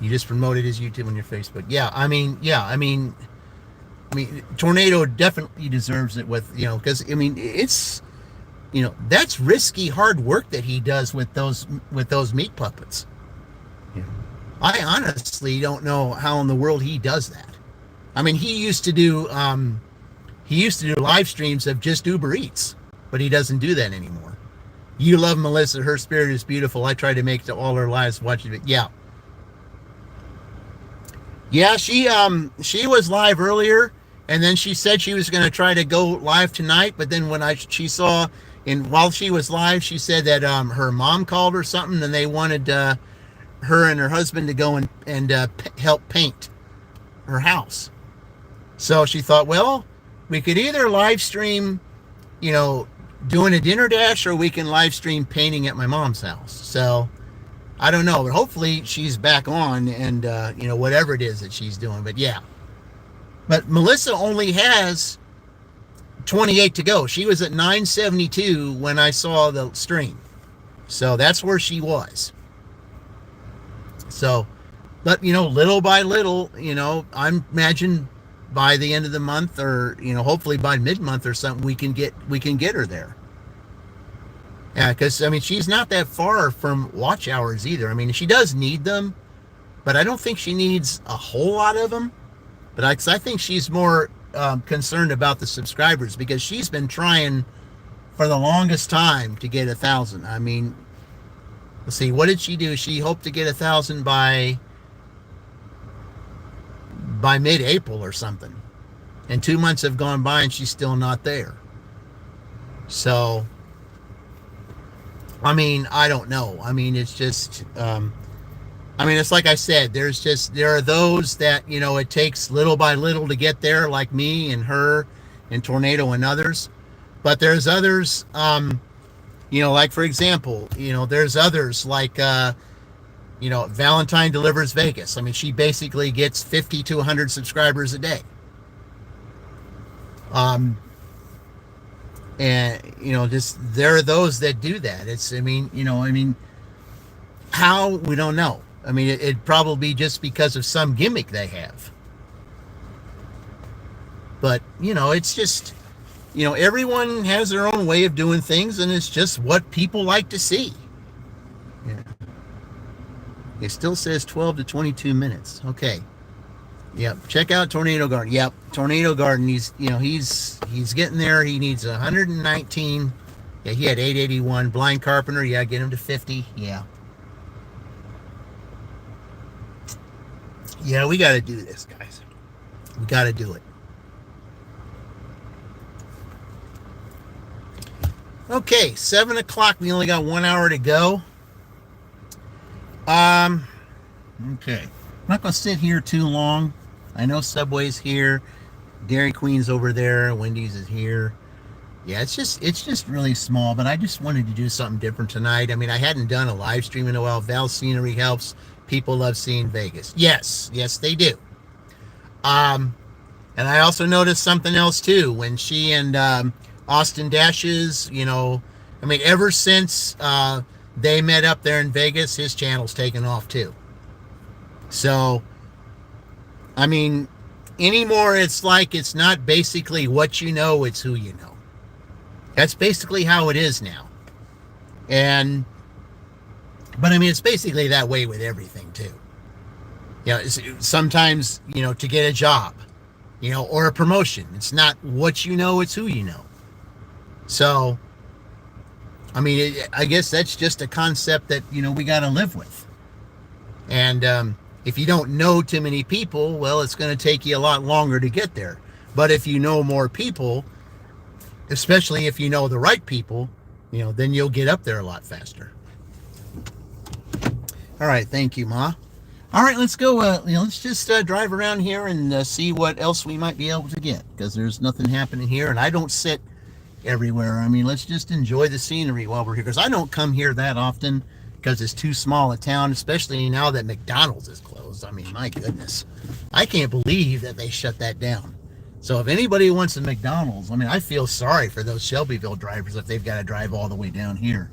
Speaker 1: You just promoted his YouTube on your Facebook. Yeah, I mean, Tornado definitely deserves it with, because it's, that's risky, hard work that he does with those meat puppets. I honestly don't know how in the world he does that. I mean, he used to do live streams of just Uber Eats, but he doesn't do that anymore. You love Melissa. Her spirit is beautiful. I try to make it all her lives watching it. Yeah. Yeah, she was live earlier, and then she said she was going to try to go live tonight, but then when she saw, and while she was live, she said that her mom called or something, and they wanted her and her husband to go and help paint her house. So she thought, well, we could either live stream, doing a dinner dash, or we can live stream painting at my mom's house. So I don't know, but hopefully she's back on and, whatever it is that she's doing. But yeah. But Melissa only has 28 to go. She was at 972 when I saw the stream. So that's where she was. So, but, little by little, I imagine by the end of the month or, hopefully by mid-month or something, we can get her there. Yeah, because, she's not that far from watch hours either. She does need them, but I don't think she needs a whole lot of them. But I think she's more concerned about the subscribers because she's been trying for the longest time to get 1,000. Let's see, what did she do? She hoped to get 1,000 by mid-April or something. And 2 months have gone by and she's still not there. So I don't know. It's just, it's like I said, there are those that, it takes little by little to get there, like me and her and Tornado and others. But there's others, like, for example, there's others like Valentine Delivers Vegas. I mean, she basically gets 50 to 100 subscribers a day. And just there are those that do that. How, we don't know. I mean, it'd probably be just because of some gimmick they have. But it's just everyone has their own way of doing things, and it's just what people like to see. Yeah. It still says 12 to 22 minutes. Okay. Yep. Check out Tornado Garden. Yep. Tornado Garden. He's getting there. He needs 119. Yeah, he had 881. Blind Carpenter. Yeah, get him to 50. Yeah. Yeah, we got to do this, guys. We got to do it. Okay, 7 o'clock. We only got 1 hour to go. Okay. I'm not going to sit here too long. I know Subway's here. Dairy Queen's over there. Wendy's is here. Yeah, it's just really small, but I just wanted to do something different tonight. I mean, I hadn't done a live stream in a while. Val's scenery helps. People love seeing Vegas. Yes, they do. And I also noticed something else too. When she and Austin Dashes, ever since they met up there in Vegas, his channel's taken off too. So, I mean, anymore it's like it's not basically what you know, it's who you know. That's basically how it is now. But I mean, it's basically that way with everything too. Sometimes, to get a job, or a promotion, it's not what you know, it's who you know. So, I mean, I guess that's just a concept that, we got to live with. And if you don't know too many people, well, it's going to take you a lot longer to get there. But if you know more people, especially if you know the right people, then you'll get up there a lot faster. All right. Thank you, Ma. All right, let's go. Let's just drive around here and see what else we might be able to get, because there's nothing happening here, and I don't sit everywhere. I mean, let's just enjoy the scenery while we're here, because I don't come here that often because it's too small a town, especially now that McDonald's is closed. I mean, my goodness. I can't believe that they shut that down. So if anybody wants a McDonald's, I mean, I feel sorry for those Shelbyville drivers if they've got to drive all the way down here.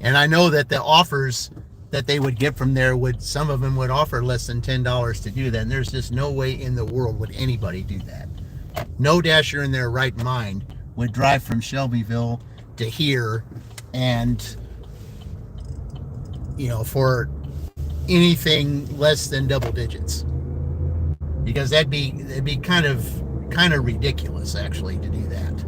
Speaker 1: And I know that the offers that they would get from there some of them would offer less than $10 to do that. And there's just no way in the world would anybody do that. No dasher in their right mind would drive from Shelbyville to here and, for anything less than double digits. Because that'd be kind of ridiculous, actually, to do that.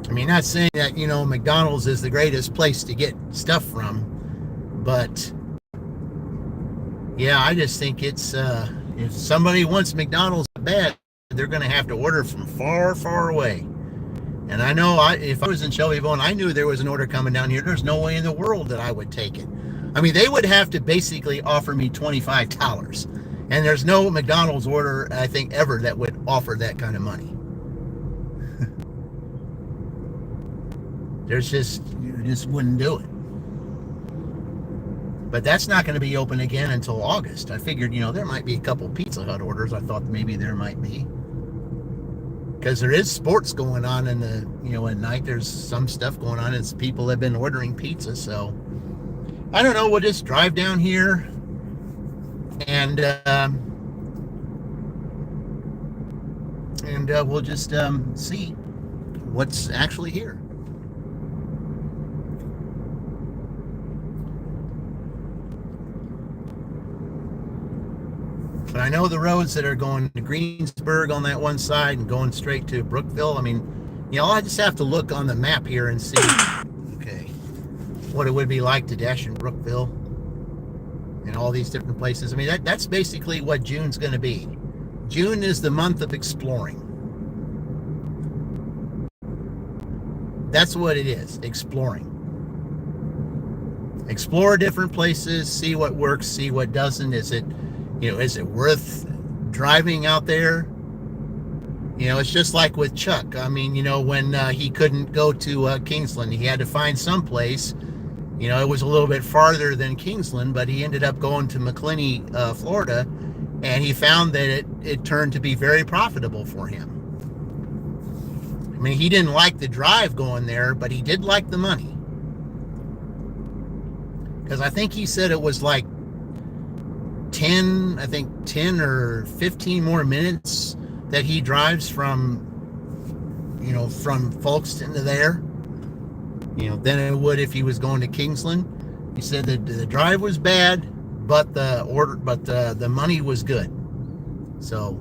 Speaker 1: I mean, not saying that, McDonald's is the greatest place to get stuff from, but yeah, I just think it's, if somebody wants McDonald's bad, they're going to have to order from far, far away. And I know if I was in Shelbyville and I knew there was an order coming down here, there's no way in the world that I would take it. I mean, they would have to basically offer me $25. And there's no McDonald's order, I think, ever that would offer that kind of money. You just wouldn't do it. But that's not going to be open again until August. I figured, there might be a couple Pizza Hut orders. I thought maybe there might be. Because there is sports going on in the, at night. There's some stuff going on. It's people have been ordering pizza. So, I don't know. We'll just drive down here and we'll just see what's actually here. But I know the roads that are going to Greensburg on that one side and going straight to Brookville. I mean, I just have to look on the map here and see, okay, what it would be like to dash in Brookville and all these different places. I mean, that's basically what June's going to be. June is the month of exploring. That's what it is, exploring. Explore different places, see what works, see what doesn't. Is it worth driving out there? It's just like with Chuck. I mean, when he couldn't go to Kingsland, he had to find someplace. It was a little bit farther than Kingsland, but he ended up going to McClinney, Florida, and he found that it turned to be very profitable for him. I mean, he didn't like the drive going there, but he did like the money. Because I think he said it was like 10 or 15 more minutes that he drives from Folkestone to there, than it would if he was going to Kingsland. He said that the drive was bad, but the money was good. So,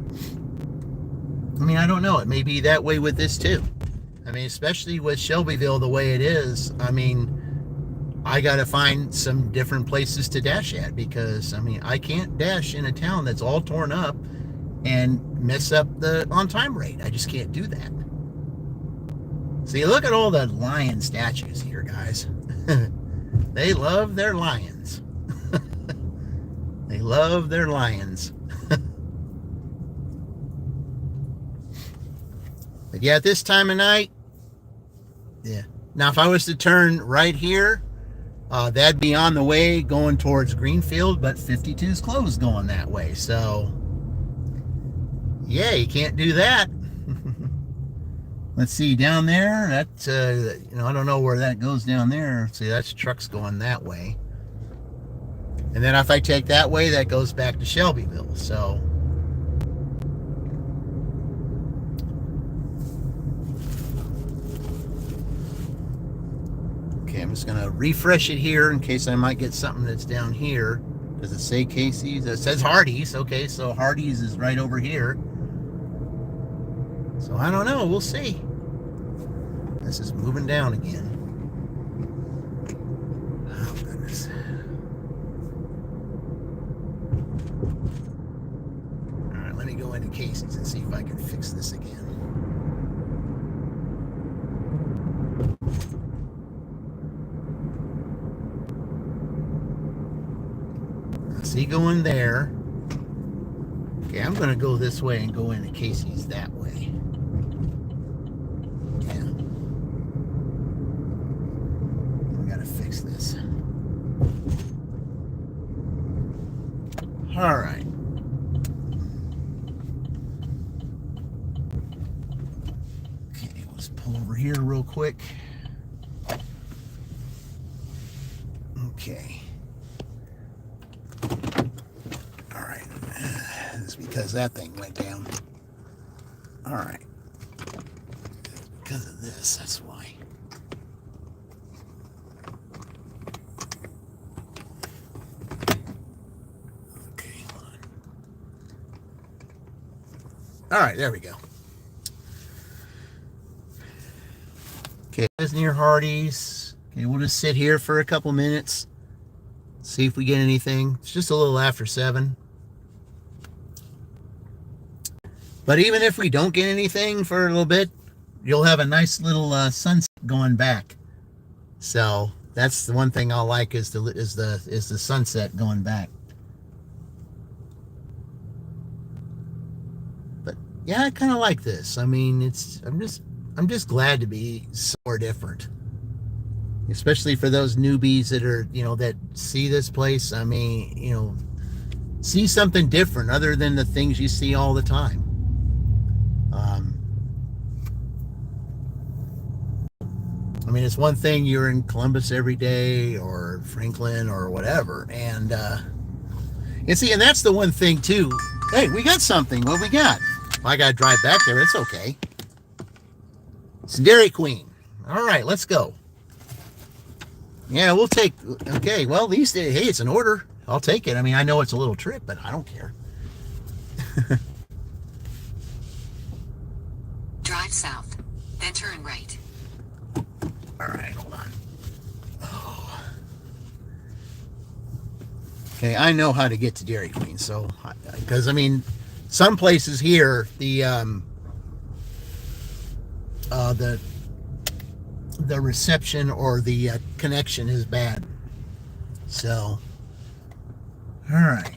Speaker 1: I mean, I don't know. It may be that way with this too. I mean, especially with Shelbyville the way it is. I mean, I got to find some different places to dash at, because, I mean, I can't dash in a town that's all torn up and mess up the on-time rate. I just can't do that. See, look at all the lion statues here, guys. They love their lions. They love their lions. But yeah, at this time of night, yeah. Now, if I was to turn right here, that'd be on the way going towards Greenfield, but 52 is closed going that way. So, yeah, you can't do that. Let's see, down there, that, I don't know where that goes down there. See, that's trucks going that way. And then if I take that way, that goes back to Shelbyville. So, okay, I'm just going to refresh it here in case I might get something that's down here. Does it say Casey's? It says Hardee's. Okay, so Hardee's is right over here. So I don't know. We'll see. This is moving down again. Oh, goodness. All right, let me go into Casey's and see if I can fix this again. See, going there. Okay, I'm going to go this way and go into Casey's that way. Yeah. We got to fix this. All right. Okay, let's pull over here real quick. Okay. All right. It's because that thing went down. All right. Because of this, that's why. Okay, hold on. All right, there we go. Okay, it's near Hardee's. Okay, we'll just sit here for a couple minutes. See if we get anything. It's just a little after 7. But even if we don't get anything for a little bit, you'll have a nice little sunset going back. So that's the one thing I'll like is the sunset going back. But yeah, I kind of like this. I mean, I'm just glad to be somewhere different. Especially for those newbies that are, that see this place. I mean, see something different other than the things you see all the time. I mean, it's one thing you're in Columbus every day or Franklin or whatever. And see, and that's the one thing too. Hey, we got something. What we got? Well, I got to drive back there. It's okay. It's Dairy Queen. All right, let's go. Yeah, we'll take, okay, well, at least, hey, it's an order. I'll take it. I mean, I know it's a little trip, but I don't care.
Speaker 2: Drive south, then turn right.
Speaker 1: All right, hold on. Oh. Okay, I know how to get to Dairy Queen, so, because, I mean, some places here, the reception or the connection is bad. So, all right.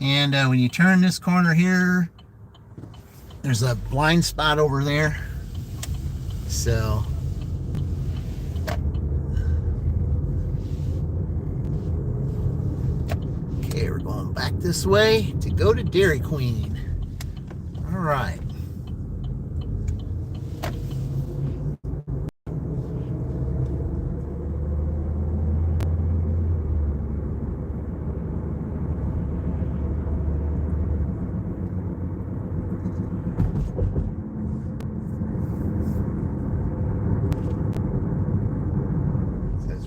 Speaker 1: And when you turn this corner here, there's a blind spot over there. So okay, we're going back this way to go to Dairy Queen. All right.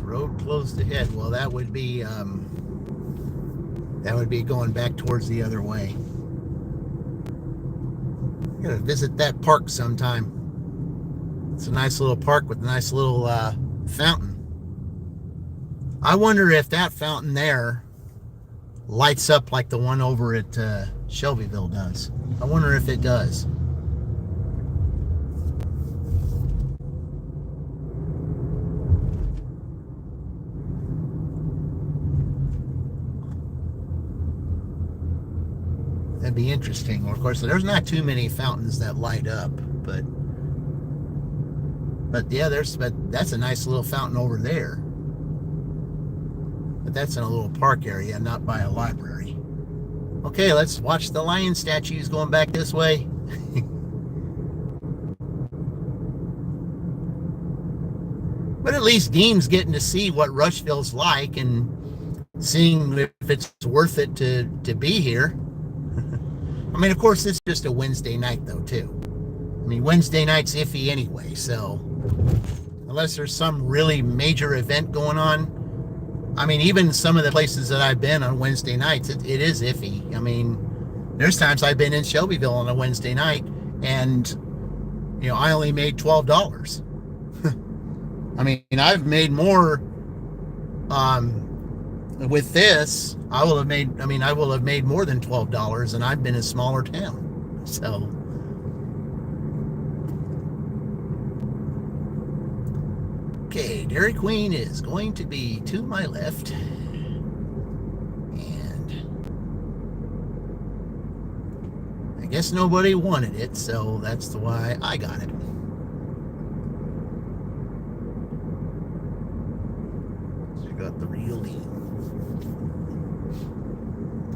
Speaker 1: Road closed ahead. Well, that would be going back towards the other way. I'm gonna visit that park sometime. It's a nice little park with a nice little fountain. I wonder if that fountain there lights up like the one over at Shelbyville does. I wonder if it does. That'd be interesting. Well, of course, there's not too many fountains that light up, but yeah, but that's a nice little fountain over there. But that's in a little park area, not by a library. Okay, let's watch the lion statues going back this way. But at least Dean's getting to see what Rushville's like and seeing if it's worth it to be here. I mean, of course, it's just a Wednesday night, though, too. I mean, Wednesday night's iffy anyway, so unless there's some really major event going on. I mean, even some of the places that I've been on Wednesday nights, it is iffy. I mean, there's times I've been in Shelbyville on a Wednesday night, and, you know, I only made $12. I mean, I've made more with this. I will have made more than $12, and I've been in a smaller town. So okay, Dairy Queen is going to be to my left. And I guess nobody wanted it, so that's why I got it. So you got the real Dean.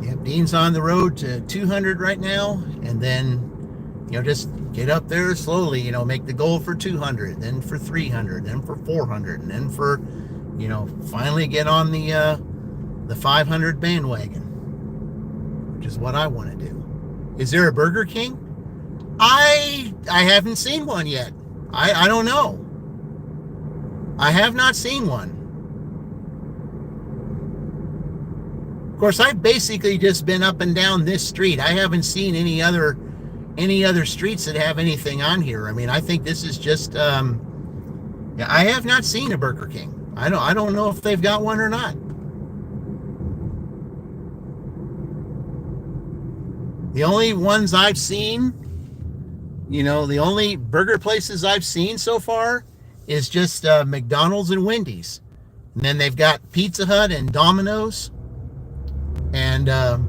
Speaker 1: Yep, Dean's on the road to 200 right now, and then, you know, just get up there slowly, you know, make the goal for 200, then for 300, then for 400, and then for, you know, finally get on the 500 bandwagon, which is what I want to do. Is there a Burger King? I haven't seen one yet. I don't know. I have not seen one. Of course, I've basically just been up and down this street. I haven't seen any other streets that have anything on here. I mean, I think this is just yeah, I have not seen a Burger King. I don't know if they've got one or not. The only ones I've seen, you know, the only burger places I've seen so far is just McDonald's and Wendy's. And then they've got Pizza Hut and Domino's. And of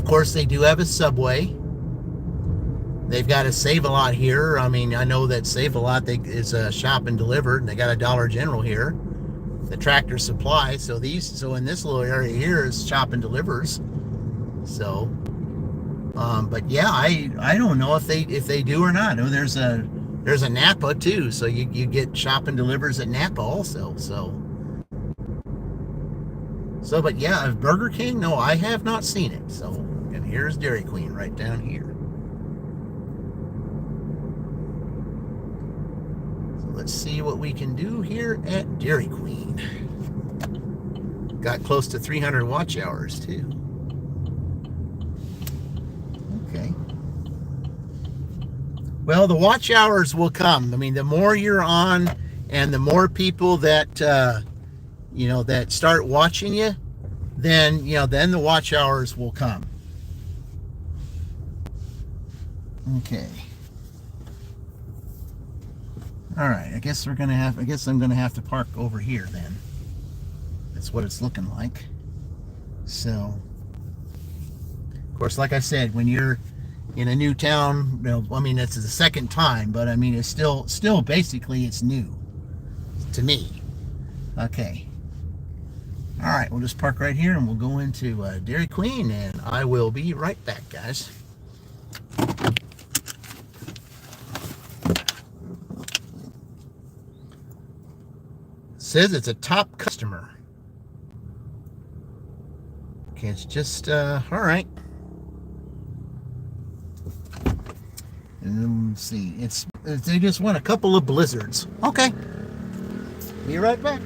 Speaker 1: course, they do have a Subway. They've got a Save-A-Lot here. I mean, I know that Save-A-Lot is a shop and delivered, and they got a Dollar General here, the Tractor Supply. So in this little area here is shop and delivers. So, but yeah, I don't know if they do or not. Oh, there's a Napa too. So you get shop and delivers at Napa also. So, but yeah, Burger King, no, I have not seen it. So, and here's Dairy Queen right down here. So let's see what we can do here at Dairy Queen. Got close to 300 watch hours too. Okay. Well, the watch hours will come. I mean, the more you're on and the more people that, you know, that start watching you, then, you know, then the watch hours will come. Okay. All right. I guess I'm gonna have to park over here then. That's what it's looking like. So, of course, like I said, when you're in a new town, I mean, it's the second time, but I mean, it's still basically it's new to me. Okay. All right, we'll just park right here and we'll go into Dairy Queen, and I will be right back, guys. It says it's a top customer. Okay, it's just, all right. And let's see, they just want a couple of blizzards. Okay. Be right back.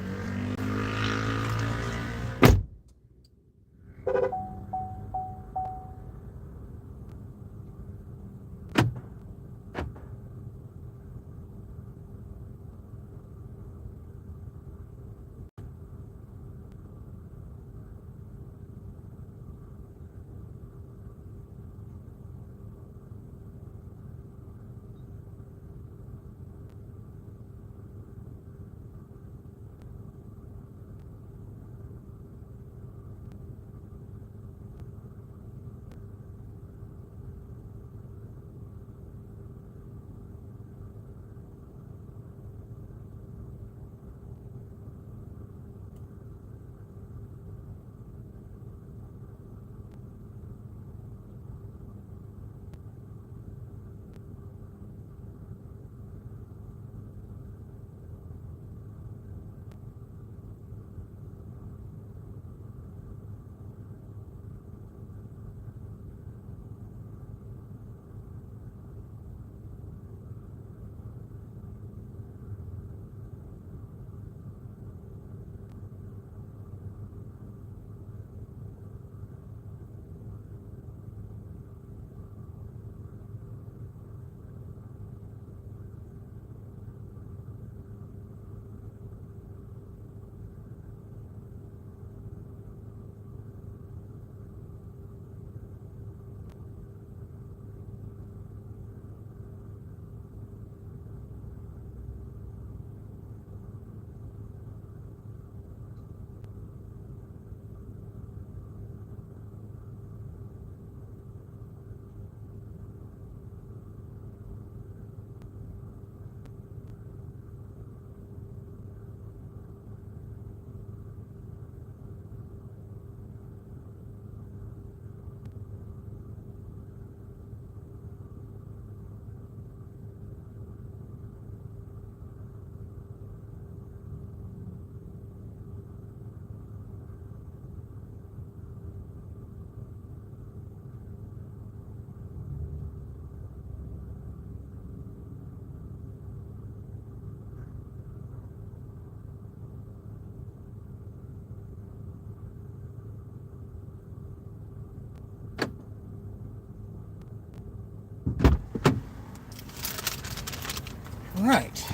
Speaker 1: All right,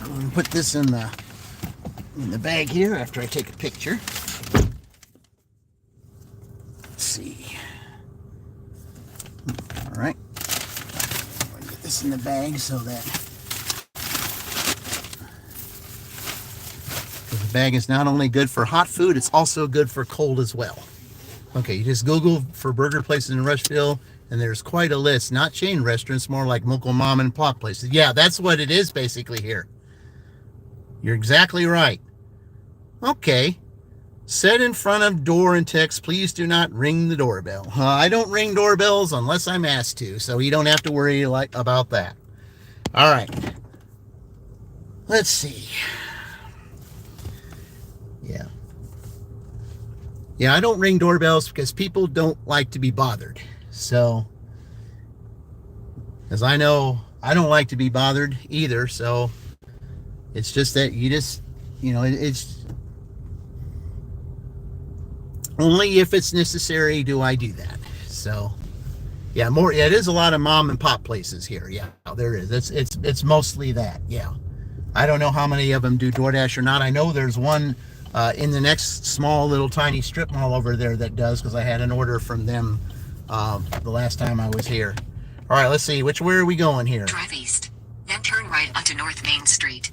Speaker 1: I'm going to put this in the bag here after I take a picture. Let's see. All right, I'm going to get this in the bag so that the bag is not only good for hot food, it's also good for cold as well. Okay, you just Google for burger places in Rushville, and there's quite a list. Not chain restaurants, more like local mom and pop places. Yeah, that's what it is basically here. You're exactly right. Okay. Set in front of door and text, please do not ring the doorbell. I don't ring doorbells unless I'm asked to, so you don't have to worry about that. All right. Let's see. Yeah, I don't ring doorbells because people don't like to be bothered. So, as I know, I don't like to be bothered either. So, it's just that it's only if it's necessary do I do that. So, yeah, it is a lot of mom and pop places here. Yeah, there is. It's mostly that. Yeah, I don't know how many of them do DoorDash or not. I know there's one in the next small little tiny strip mall over there that does, because I had an order from them the last time I was here. All right, let's see. Where are we going here?
Speaker 2: Drive east, then turn right onto North Main Street.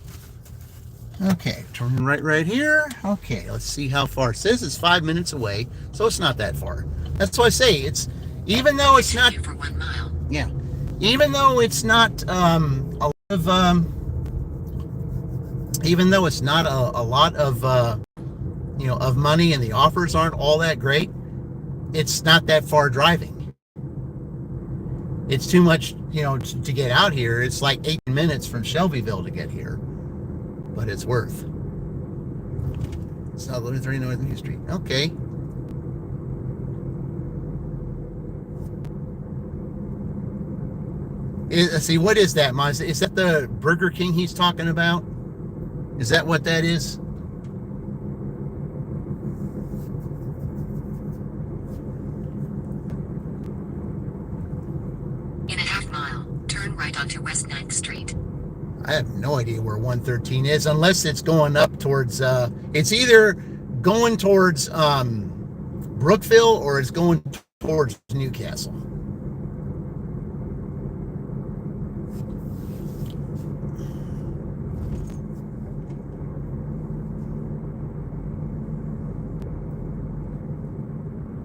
Speaker 1: Okay, turn right here. Okay, let's see how far. It says it's 5 minutes away, so it's not that far. That's why I say it's, even though it's not,
Speaker 2: Continue for 1 mile.
Speaker 1: yeah, even though it's not a lot of, even though it's not a lot of, of money and the offers aren't all that great, it's not that far driving. It's too much, to get out here. It's like 8 minutes from Shelbyville to get here, but it's worth. South Lutheran North New Street. Okay. See, what is that, Maz? Is that the Burger King he's talking about? Is that what that is?
Speaker 2: In a half mile, turn right onto West 9th Street.
Speaker 1: I have no idea where 113 is, unless it's going up towards, it's either going towards Brookville or it's going towards Newcastle.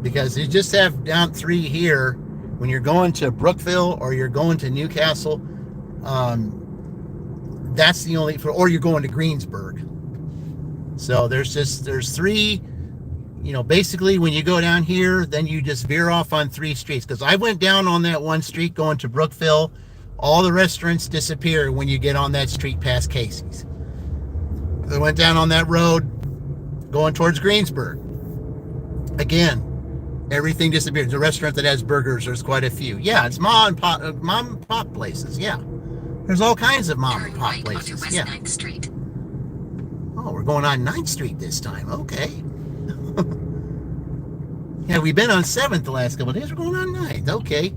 Speaker 1: Because you just have down 3 here when you're going to Brookville or you're going to Newcastle. That's the only, or you're going to Greensburg. So there's 3, basically when you go down here, then you just veer off on 3 streets. Because I went down on that one street going to Brookville. All the restaurants disappear when you get on that street past Casey's. I went down on that road going towards Greensburg. Again, everything disappears. The restaurant that has burgers, there's quite a few. Yeah, it's mom and pop places. Yeah. There's all kinds of mom and pop places.
Speaker 2: West 9th Street.
Speaker 1: Oh, we're going on 9th Street this time. Okay. Yeah, we've been on 7th the last couple of days. We're going on 9th. Okay.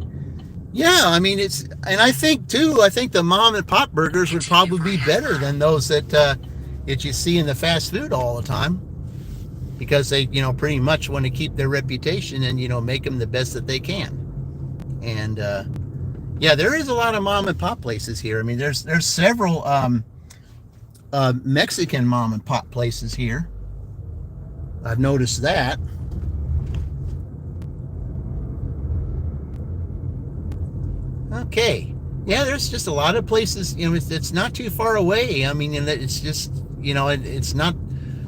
Speaker 1: Yeah, I mean, and I think the mom and pop burgers would probably be better than those that you see in the fast food all the time. Because they, pretty much want to keep their reputation and, make them the best that they can. And, yeah, there is a lot of mom and pop places here. I mean, there's several Mexican mom and pop places here. I've noticed that. Okay. Yeah, there's just a lot of places, it's not too far away. I mean, and it's just, it's not,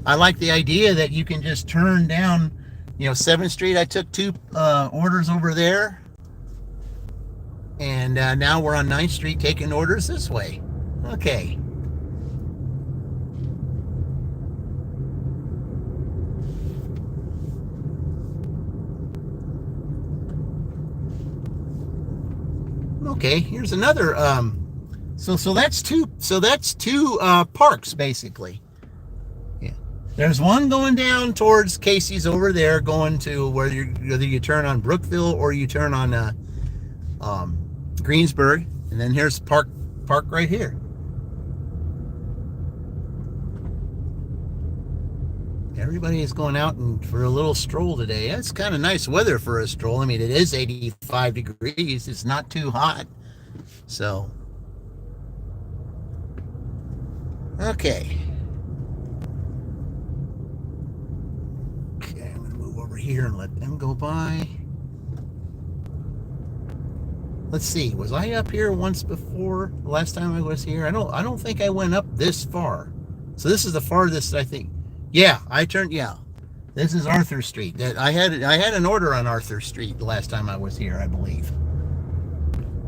Speaker 1: I like the idea that you can just turn down, 7th Street. I took 2 orders over there. And now we're on 9th Street taking orders this way. Okay. Okay, here's another so that's two parks basically. Yeah. There's one going down towards Casey's over there, going to whether you turn on Brookville or you turn on Greensburg, and then here's park right here. Everybody is going out for a little stroll today. It's kind of nice weather for a stroll. I mean, it is 85 degrees. It's not too hot. So, okay. Okay, I'm going to move over here and let them go by. Let's see. Was I up here once before? The last time I was here, I don't think I went up this far. So this is the farthest I think. Yeah, yeah. This is Arthur Street. I had an order on Arthur Street the last time I was here, I believe.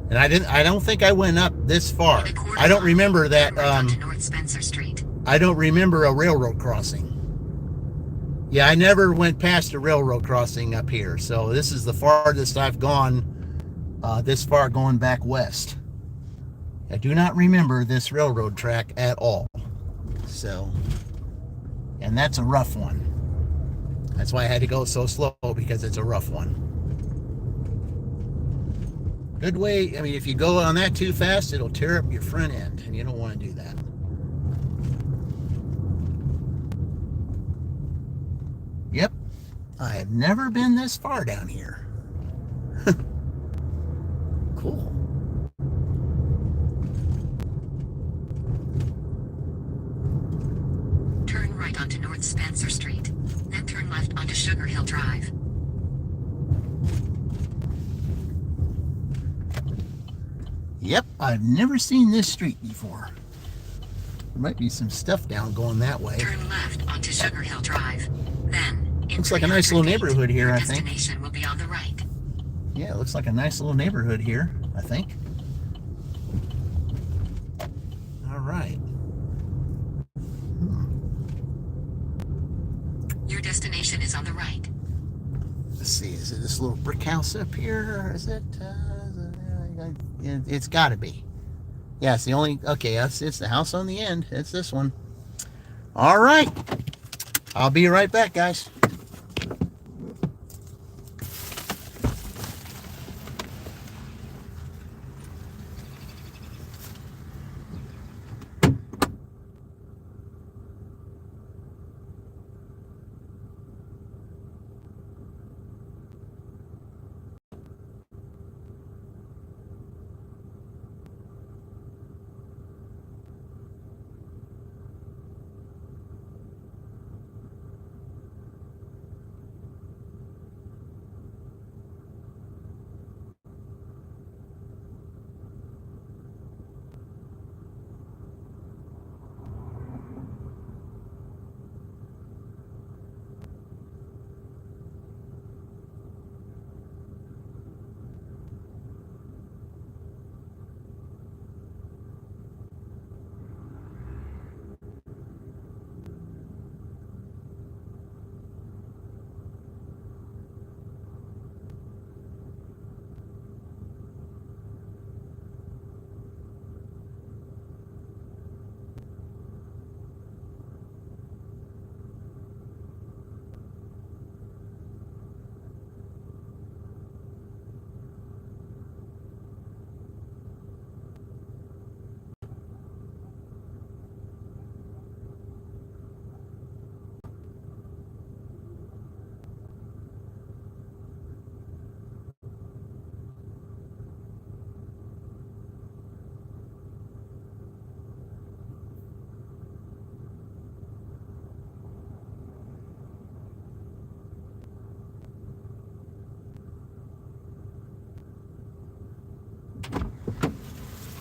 Speaker 1: And I don't think I went up this far. I don't remember that
Speaker 2: North Spencer Street.
Speaker 1: I don't remember a railroad crossing. Yeah, I never went past a railroad crossing up here. So this is the farthest I've gone this far going back west. I do not remember this railroad track at all. So, and that's a rough one. That's why I had to go so slow, because it's a rough one. Good way, I mean, if you go on that too fast, it'll tear up your front end, and you don't want to do that. Yep, I have never been this far down here. Cool.
Speaker 2: Sugar Hill Drive.
Speaker 1: Yep, I've never seen this street before. There might be some stuff down going that way.
Speaker 2: Turn left onto Sugar Hill Drive. Then,
Speaker 1: looks like a nice little neighborhood here, I think.
Speaker 2: Destination will be on the right.
Speaker 1: Yeah, it looks like a nice little neighborhood here, I think. All right.
Speaker 2: Your destination is on the right.
Speaker 1: Let's see, is it this little brick house up here, or is it? It's got to be. Yeah, it's the only. Okay, it's the house on the end. It's this one. All right. I'll be right back, guys.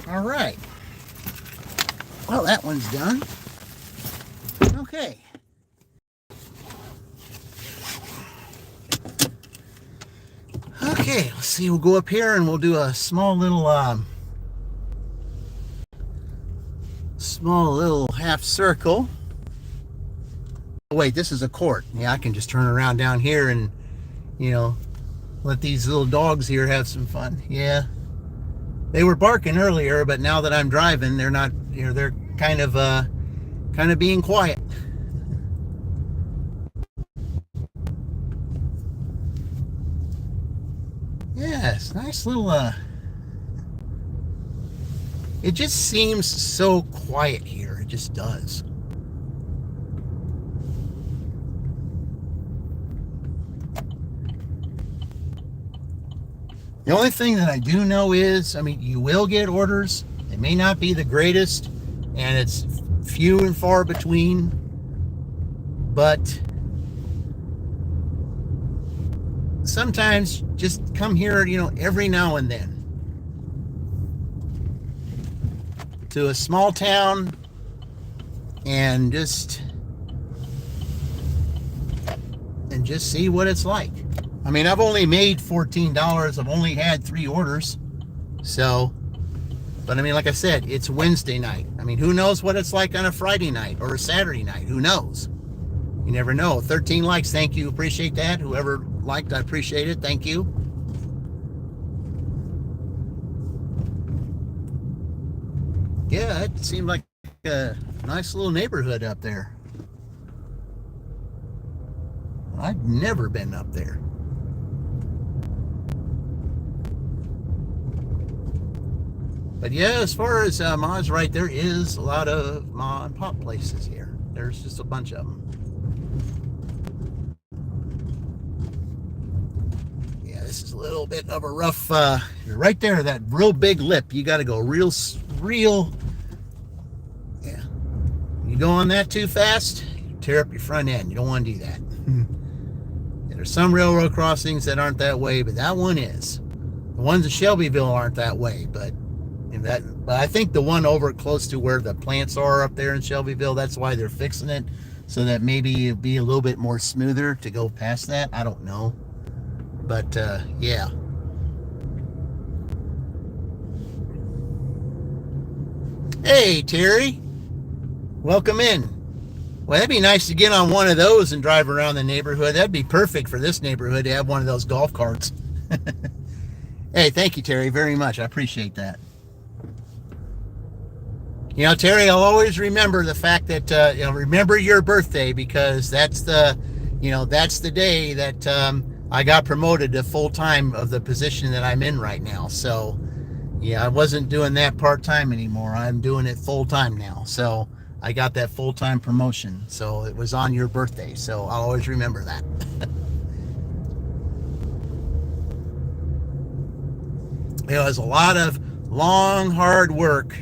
Speaker 1: All right. Well, that one's done. Okay. Okay, let's see. We'll go up here and we'll do a small little half circle. Oh, wait, this is a court. Yeah, I can just turn around down here and, let these little dogs here have some fun. Yeah. They were barking earlier, but now that I'm driving, they're not, they're kind of being quiet. Yes, nice little, it just seems so quiet here. It just does. The only thing that I do know is, you will get orders. They may not be the greatest, and it's few and far between, but sometimes just come here, every now and then to a small town and just see what it's like. I've only made $14. I've only had 3 orders. So, but like I said, it's Wednesday night. Who knows what it's like on a Friday night or a Saturday night? Who knows? You never know. 13 likes. Thank you. Appreciate that. Whoever liked, I appreciate it. Thank you. Yeah, it seemed like a nice little neighborhood up there. I've never been up there. But yeah, as far as Ma's right, there is a lot of ma and pop places here. There's just a bunch of them. Yeah, this is a little bit of a rough, right there, that real big lip. You got to go real, yeah. You go on that too fast, you tear up your front end. You don't want to do that. There's some railroad crossings that aren't that way, but that one is. The ones in Shelbyville aren't that way, but I think the one over close to where the plants are up there in Shelbyville, that's why they're fixing it, so that maybe it'll be a little bit more smoother to go past that. I don't know. But, yeah. Hey, Terry. Welcome in. Well, that'd be nice to get on one of those and drive around the neighborhood. That'd be perfect for this neighborhood to have one of those golf carts. Hey, thank you, Terry, very much. I appreciate that. You know, Terry, I'll always remember the fact that, remember your birthday, because that's the day that I got promoted to full-time of the position that I'm in right now. So, yeah, I wasn't doing that part-time anymore. I'm doing it full-time now. So I got that full-time promotion. So it was on your birthday. So I'll always remember that. It was a lot of long, hard work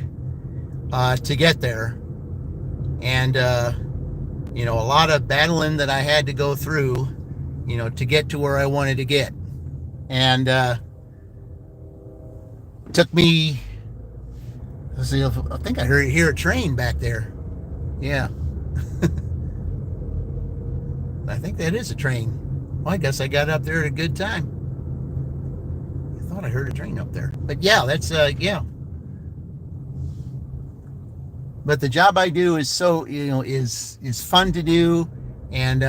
Speaker 1: to get there. And, a lot of battling that I had to go through, to get to where I wanted to get. And took me, let's see, I think I hear a train back there. Yeah. I think that is a train. Well, I guess I got up there at a good time. I thought I heard a train up there. But yeah, that's, yeah. But the job I do is so, is fun to do. And,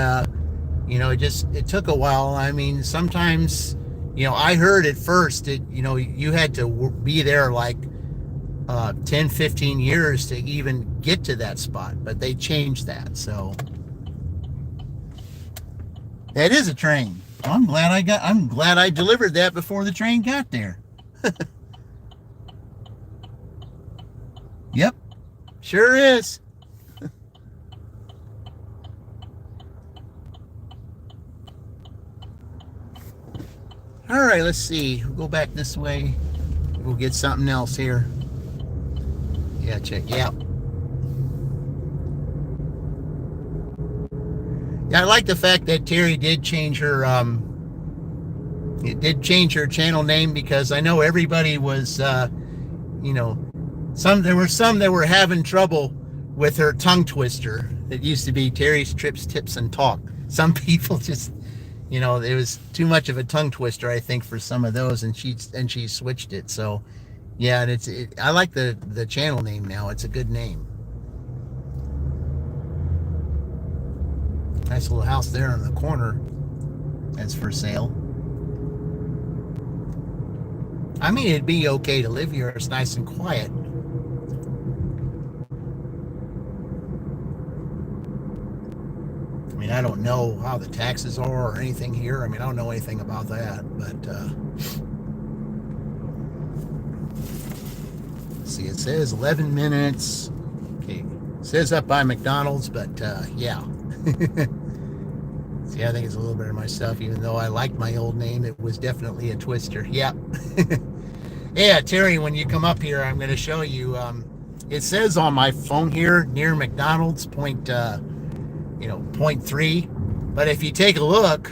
Speaker 1: it took a while. I mean, sometimes, I heard at first that, you had to be there like 10, 15 years to even get to that spot. But they changed that. So that is a train. I'm glad I delivered that before the train got there. Yep. Sure is. All right, let's see. We'll go back this way. We'll get something else here. Yeah, check. Yeah. Yeah, I like the fact that Terry did change her channel name, because I know everybody was there were some that were having trouble with her tongue twister. It used to be Terry's Trips, Tips, and Talk. Some people just, it was too much of a tongue twister, I think, for some of those, and she switched it. So, yeah, and I like the channel name now. It's a good name. Nice little house there in the corner that's for sale. I mean, it'd be okay to live here. It's nice and quiet. I mean, I don't know how the taxes are or anything here. I mean, I don't know anything about that, but see, it says 11 minutes. Okay, it says up by McDonald's, but yeah. See, I think it's a little bit of my stuff, even though I liked my old name. It was definitely a twister. Yeah. Yeah, Terry, when you come up here, I'm going to show you. It says on my phone here, near McDonald's, point 0.3. But if you take a look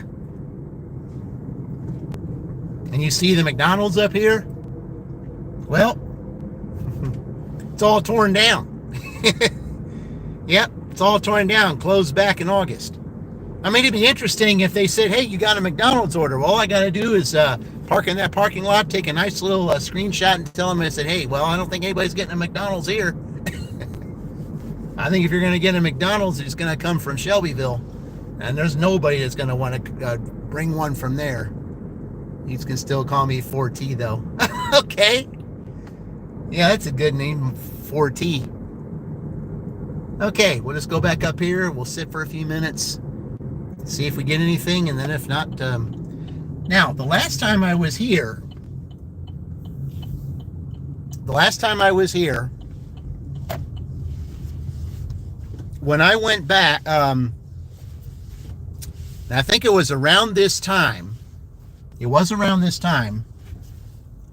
Speaker 1: and you see the McDonald's up here, well, it's all torn down. Yep, it's all torn down, closed back in August. I mean, it'd be interesting if they said, hey, you got a McDonald's order. Well, all I got to do is park in that parking lot, take a nice little screenshot and tell them, I said, hey, well, I don't think anybody's getting a McDonald's here. I think if you're going to get a McDonald's, it's going to come from Shelbyville. And there's nobody that's going to want to bring one from there. You can still call me 4T, though. Okay. Yeah, that's a good name, 4T. Okay, we'll just go back up here. We'll sit for a few minutes, see if we get anything, and then if not, now, the last time I was here, when I went back, I think it was around this time,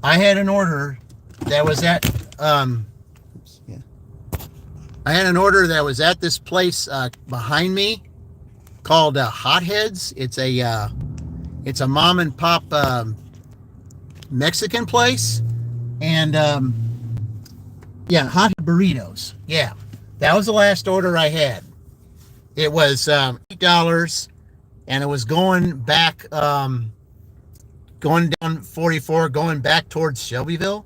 Speaker 1: I had an order that was at, this place behind me called Hotheads. It's a It's a mom and pop Mexican place, and yeah, hot burritos. Yeah, that was the last order I had. It was $8, and it was going back, going down 44, going back towards Shelbyville.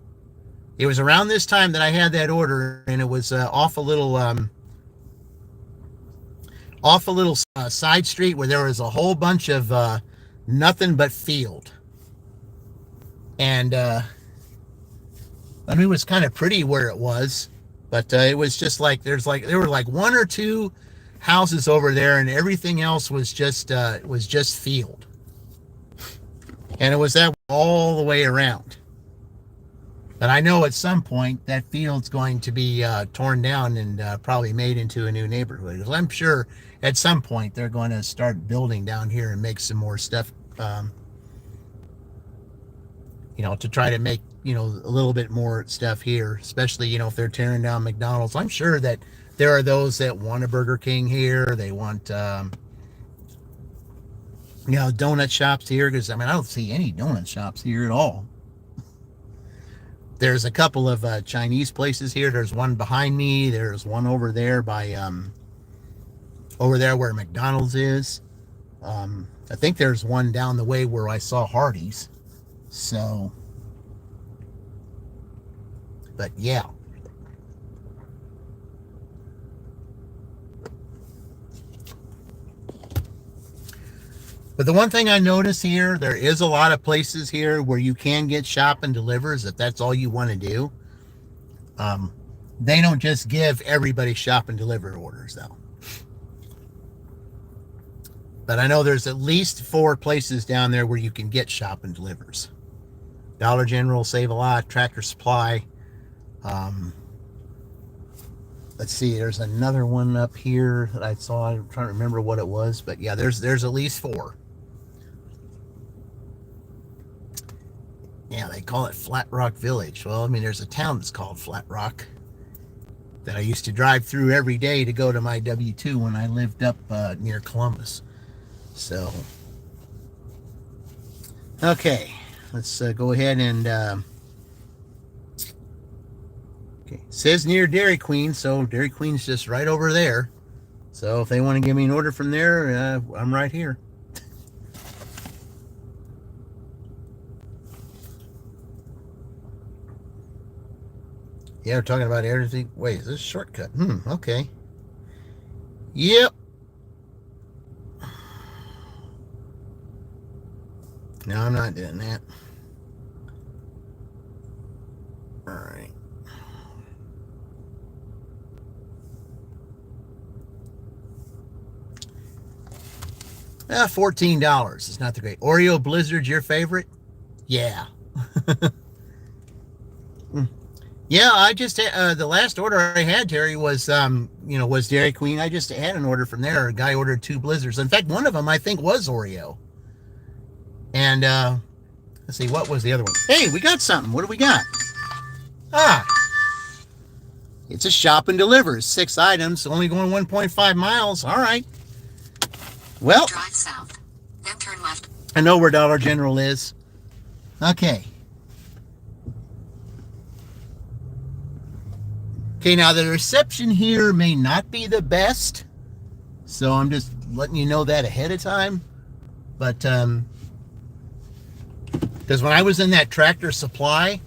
Speaker 1: It was around this time that I had that order, and it was off a little side street where there was a whole bunch of nothing but field, and I mean, it was kind of pretty where it was, but it was just like there were like one or two houses over there, and everything else was just field, and it was that all the way around. But I know at some point that field's going to be torn down and probably made into a new neighborhood. I'm sure at some point they're going to start building down here and make some more stuff, to try to make, a little bit more stuff here, especially, if they're tearing down McDonald's. I'm sure that there are those that want a Burger King here. They want, donut shops here, because, I don't see any donut shops here at all. There's a couple of Chinese places here. There's one behind me. There's one over there by over there where McDonald's is. I think there's one down the way where I saw Hardee's. So, but yeah. But the one thing I notice here, there is a lot of places here where you can get shop and delivers if that's all you want to do. They don't just give everybody shop and deliver orders, though. But I know there's at least 4 places down there where you can get shop and delivers. Dollar General, Save a Lot, Tractor Supply. Let's see, there's another one up here that I saw. I'm trying to remember what it was, but yeah, there's at least 4. Yeah, they call it Flat Rock Village. Well, there's a town that's called Flat Rock that I used to drive through every day to go to my W-2 when I lived up near Columbus. So, okay, let's go ahead and, okay, it says near Dairy Queen, so Dairy Queen's just right over there. So if they want to give me an order from there, I'm right here. Yeah, we're talking about everything. Wait, is this a shortcut? Okay. Yep. No, I'm not doing that. All right. $14. It's not the great. Oreo Blizzard, your favorite? Yeah. Yeah, I just the last order I had, Terry, was was Dairy Queen. I just had an order from there. A guy ordered 2 Blizzards. In fact, one of them I think was Oreo. And let's see, what was the other one? Hey, we got something. What do we got? It's a shop and delivers. 6 items, only going 1.5 miles. All right. Well,
Speaker 2: drive south, then turn left.
Speaker 1: I know where Dollar General is. Okay. Okay, now the reception here may not be the best, so I'm just letting you know that ahead of time. But because when I was in that Tractor Supply,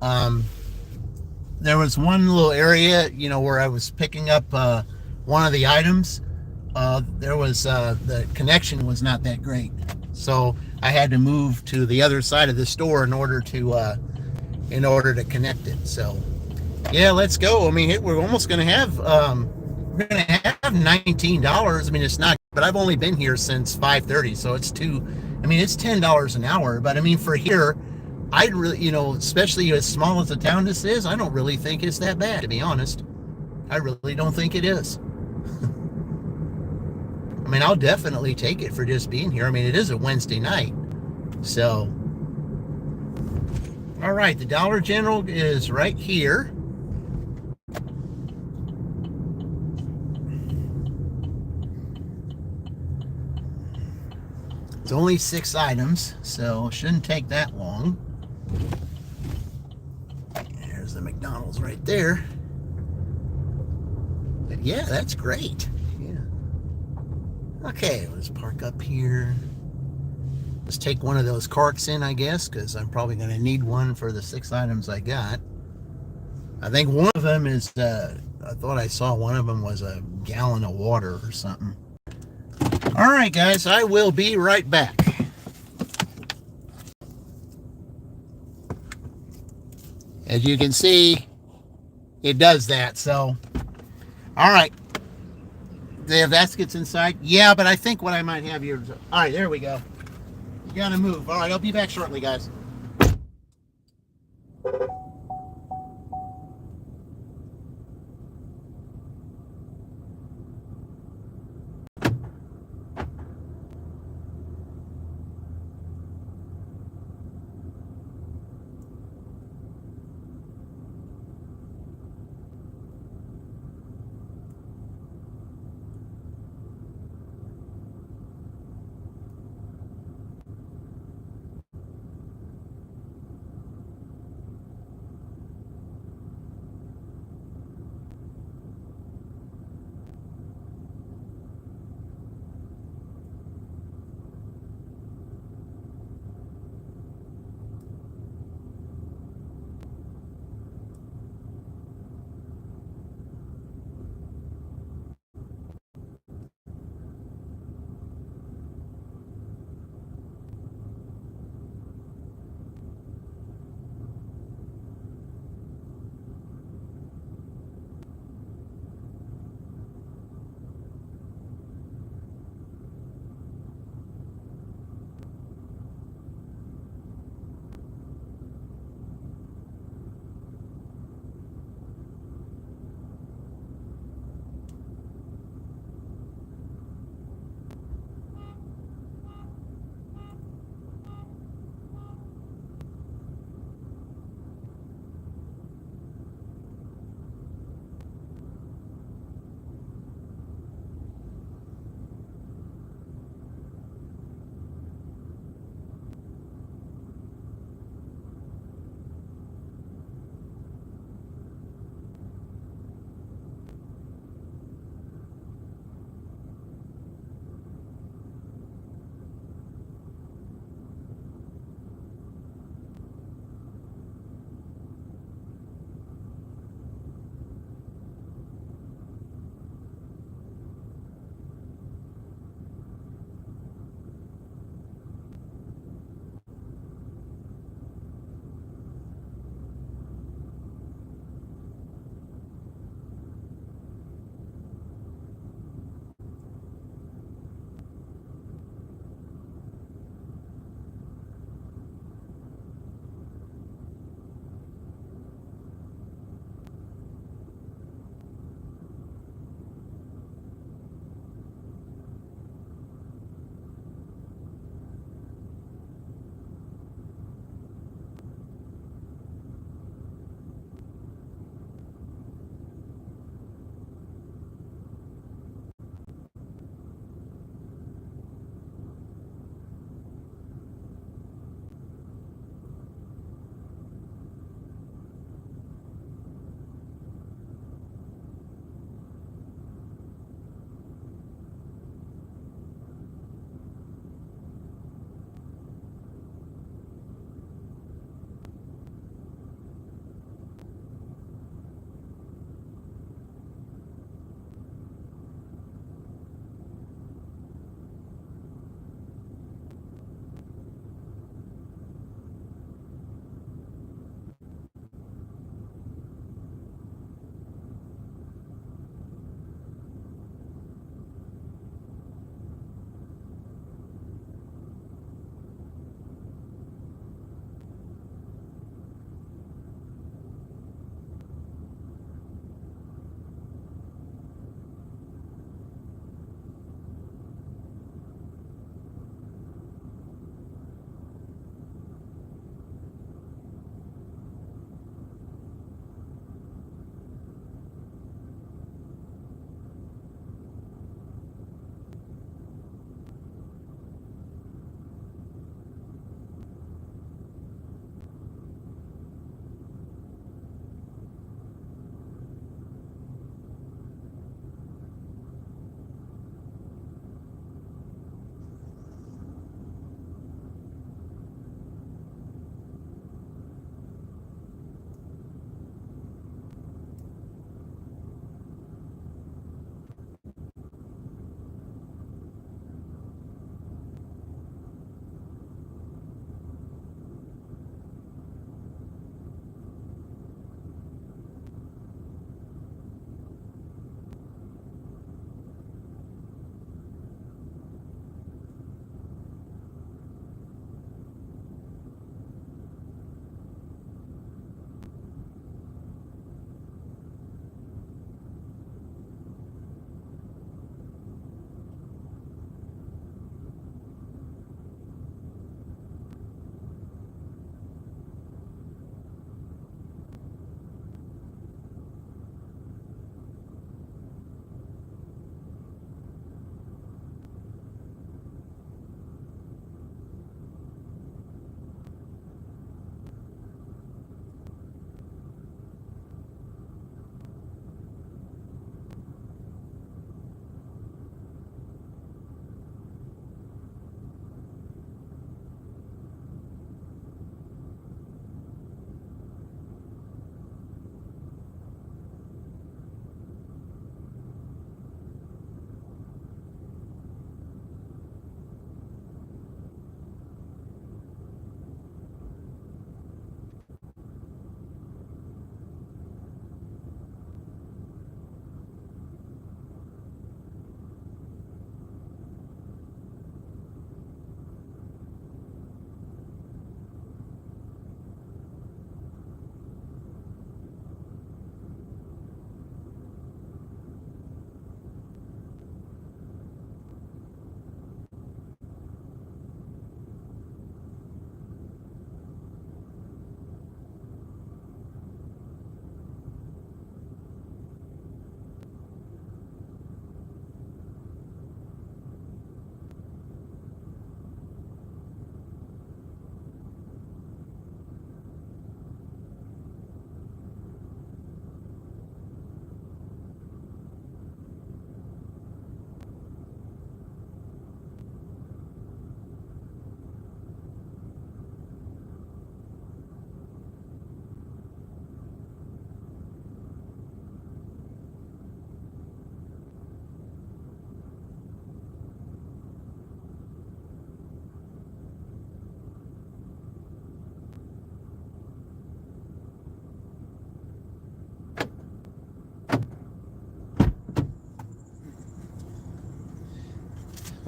Speaker 1: there was one little area, where I was picking up one of the items. There was the connection was not that great, so I had to move to the other side of the store in order to connect it. So. Yeah, let's go. We're almost going to have $19. It's not, but I've only been here since 5:30, so it's it's $10 an hour. But for here, I'd really, especially as small as the town this is, I don't really think it's that bad, to be honest. I really don't think it is. I'll definitely take it for just being here. It is a Wednesday night, so. All right, the Dollar General is right here. It's only 6 items, so it shouldn't take that long. There's the McDonald's right there. But yeah, that's great. Yeah. Okay, let's park up here. Let's take one of those carts in, I guess, because I'm probably going to need one for the 6 items I got. I think one of them is, I thought I saw one of them was a gallon of water or something. All right, guys, I will be right back. As you can see, it does that. So, all right. They have baskets inside? Yeah, but I think what I might have here is... All right, there we go. You got to move. All right, I'll be back shortly, guys.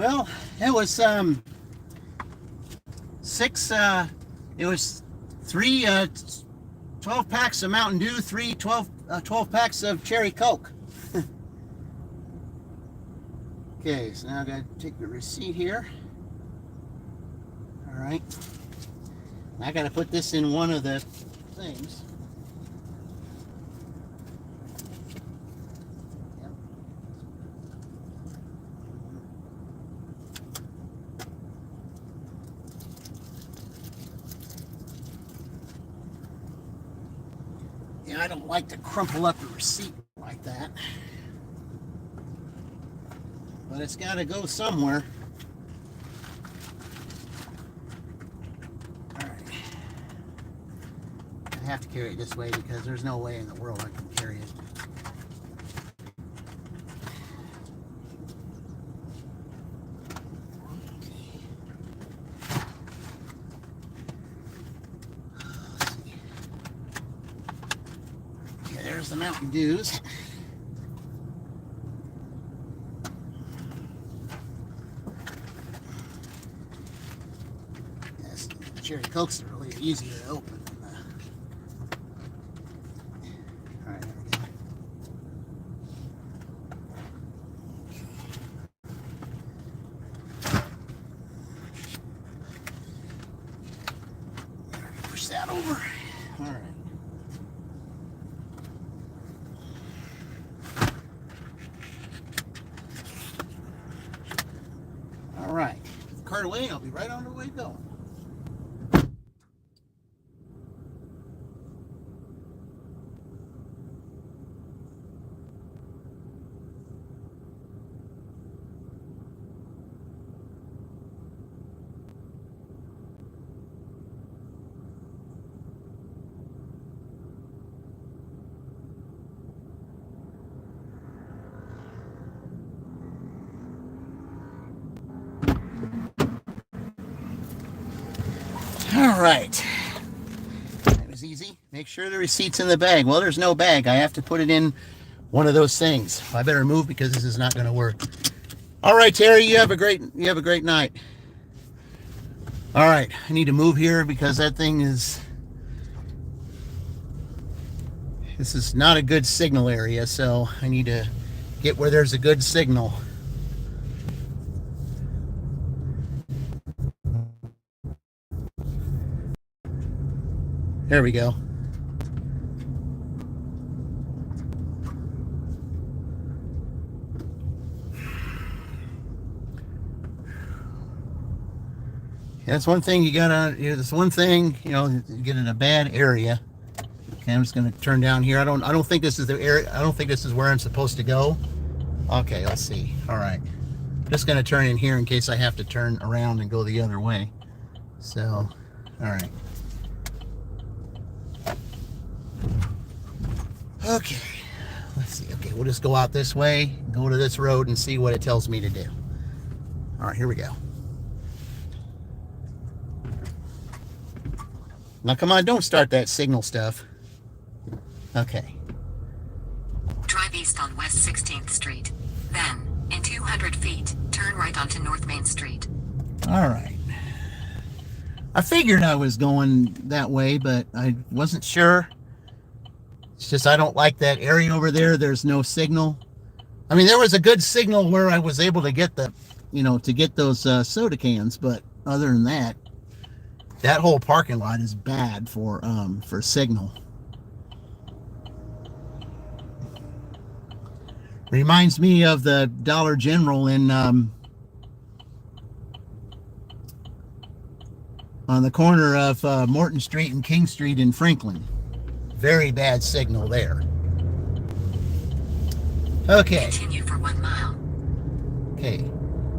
Speaker 1: Well, it was it was three 12 packs of Mountain Dew, 12 packs of Cherry Coke. Okay, so now I gotta take the receipt here. All right, I gotta put this in one of the things. Yeah, I don't like to crumple up a receipt like that, but it's got to go somewhere. All right, I have to carry it this way because there's no way in the world I can carry it. There's the Mountain Dews. Yes, the Cherry Cokes are really easier to open. All right, there we go. Push that over. All right. All right, put the cart away, I'll be right on the way going. All right, that was easy. Make sure the receipt's in the bag. Well, there's no bag. I have to put it in one of those things. I better move because this is not going to work. All right, Terry, you have a great night. All right, I need to move here because that thing is, this is not a good signal area, so I need to get where there's a good signal. There we go. That's one thing you gotta, that's one thing, you get in a bad area. Okay, I'm just gonna turn down here. I don't think this is the area, I don't think this is where I'm supposed to go. Okay, let's see. All right. Just gonna turn in here in case I have to turn around and go the other way. So, all right. Okay, let's see. Okay, we'll just go out this way, go to this road and see what it tells me to do. All right, here we go. Now, come on, don't start that signal stuff. Okay.
Speaker 2: Drive east on West 16th Street. Then, in 200 feet, turn right onto North Main Street.
Speaker 1: All right. I figured I was going that way, but I wasn't sure. It's just I don't like that area over there. There's no signal. I mean, there was a good signal where I was able to get the, to get those soda cans, but other than that, that whole parking lot is bad for signal. Reminds me of the Dollar General in on the corner of Morton Street and King Street in Franklin. Very bad signal there. Okay.
Speaker 2: Continue for 1 mile.
Speaker 1: Okay.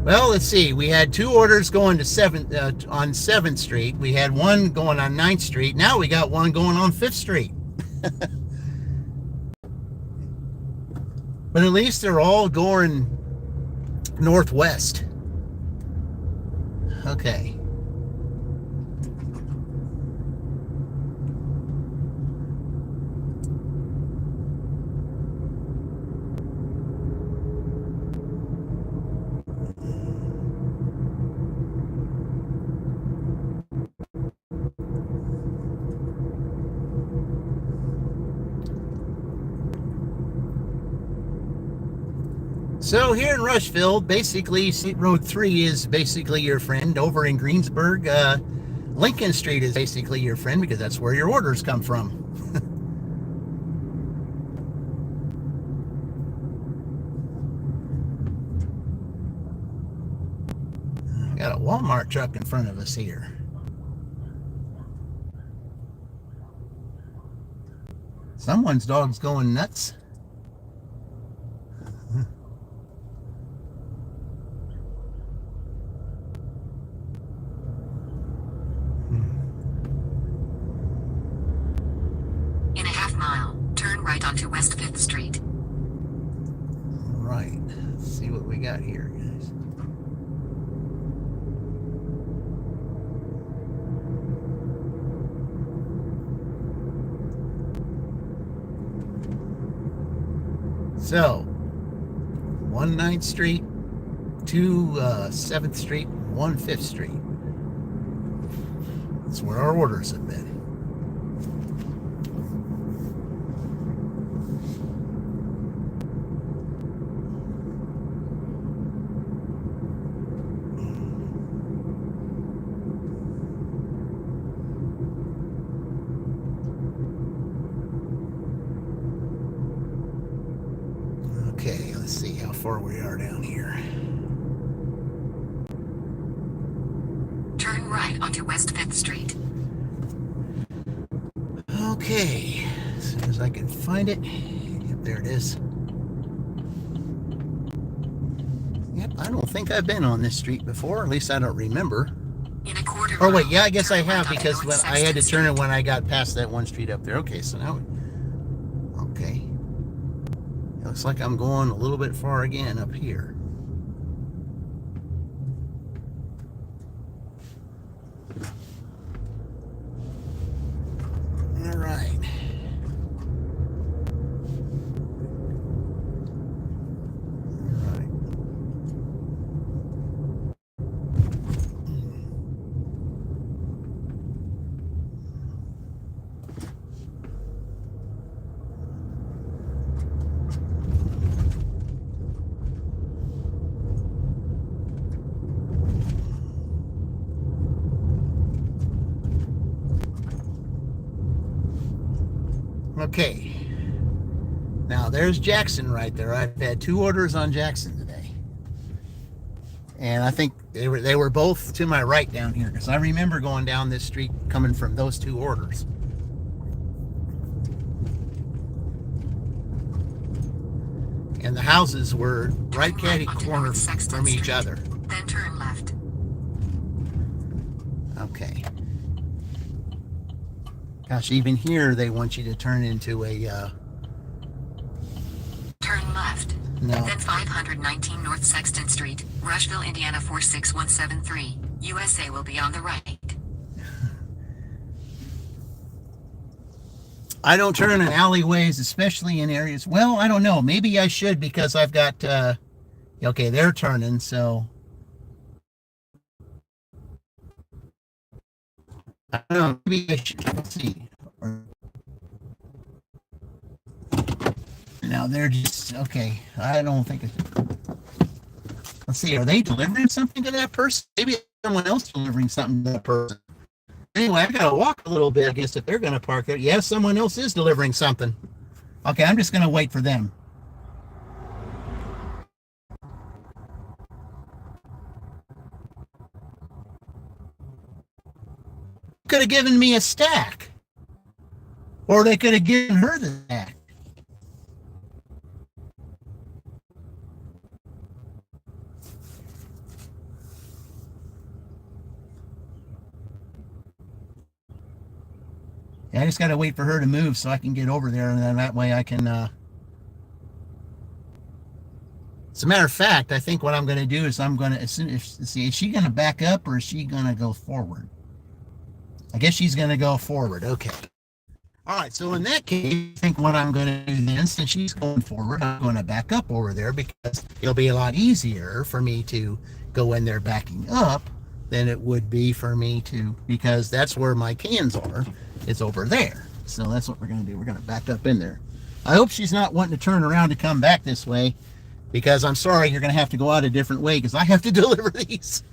Speaker 1: Well, let's see. We had 2 orders going to 7th Street. We had one going on 9th Street. Now we got one going on 5th Street. But at least they're all going northwest. Okay. So here in Rushville, basically, Road 3 is basically your friend. Over in Greensburg, Lincoln Street is basically your friend because that's where your orders come from. Got a Walmart truck in front of us here. Someone's dog's going nuts.
Speaker 2: In a half mile, turn right onto West 5th Street.
Speaker 1: All right, let's see what we got here, guys. So, 1 9th Street, 2 7th Street, 1 5th Street. That's where our orders have been. Okay, let's see how far we are down here.
Speaker 2: Turn right onto West 5th Street.
Speaker 1: Okay, as soon as I can find it. Yep, there it is. Yep, I don't think I've been on this street before, at least I don't remember.
Speaker 2: In a quarter
Speaker 1: Oh wait,
Speaker 2: mile,
Speaker 1: yeah, I guess I
Speaker 2: turn right
Speaker 1: have
Speaker 2: onto
Speaker 1: because
Speaker 2: North
Speaker 1: I had to
Speaker 2: 6th
Speaker 1: turn it
Speaker 2: Street.
Speaker 1: when I got past that one street up there. Okay, so now, okay. It looks like I'm going a little bit far again up here. All right. All right. Okay. Now there's Jackson right there. I've had 2 orders on Jackson today. And I think they were both to my right down here because I remember going down this street coming from those 2 orders. And the houses were right catty corner from each other.
Speaker 2: Then turn left.
Speaker 1: Okay. Gosh, even here they want you to turn into a
Speaker 2: Turn left.
Speaker 1: no.
Speaker 2: Then 519 North Sexton Street, Rushville, Indiana 46173. USA will be on the right.
Speaker 1: I don't turn in alleyways, especially in areas. Well, I don't know. Maybe I should because I've got. Okay, they're turning, so I don't know. Maybe I should. Let's see. Now they're just okay. I don't think. Let's see. Are they delivering something to that person? Maybe it's someone else delivering something to that person. Anyway, I've got to walk a little bit, I guess, if they're going to park there. Yes, someone else is delivering something. Okay, I'm just going to wait for them. Could have given me a stack. Or they could have given her the stack. Yeah, I just got to wait for her to move so I can get over there, and then that way I can. As a matter of fact, I think what I'm going to do is I'm going to, see, is she going to back up or is she going to go forward? I guess she's going to go forward. Okay. All right. So in that case, I think what I'm going to do then, since she's going forward, I'm going to back up over there because it'll be a lot easier for me to go in there backing up than it would be for me to, because that's where my cans are. It's over there. So that's what we're going to do. We're going to back up in there. I hope she's not wanting to turn around to come back this way. because I'm sorry, you're going to have to go out a different way because I have to deliver these.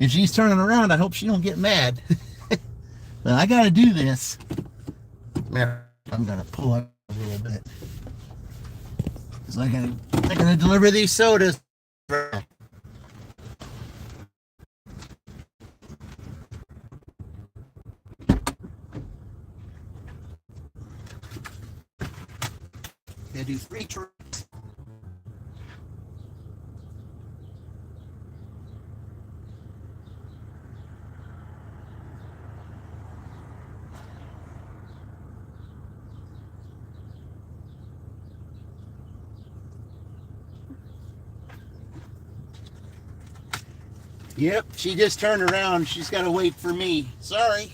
Speaker 1: If she's turning around, I hope she don't get mad. But I got to do this. I'm going to pull up a little bit because I got to deliver these sodas. I do 3 trucks. Yep, she just turned around. She's got to wait for me. Sorry.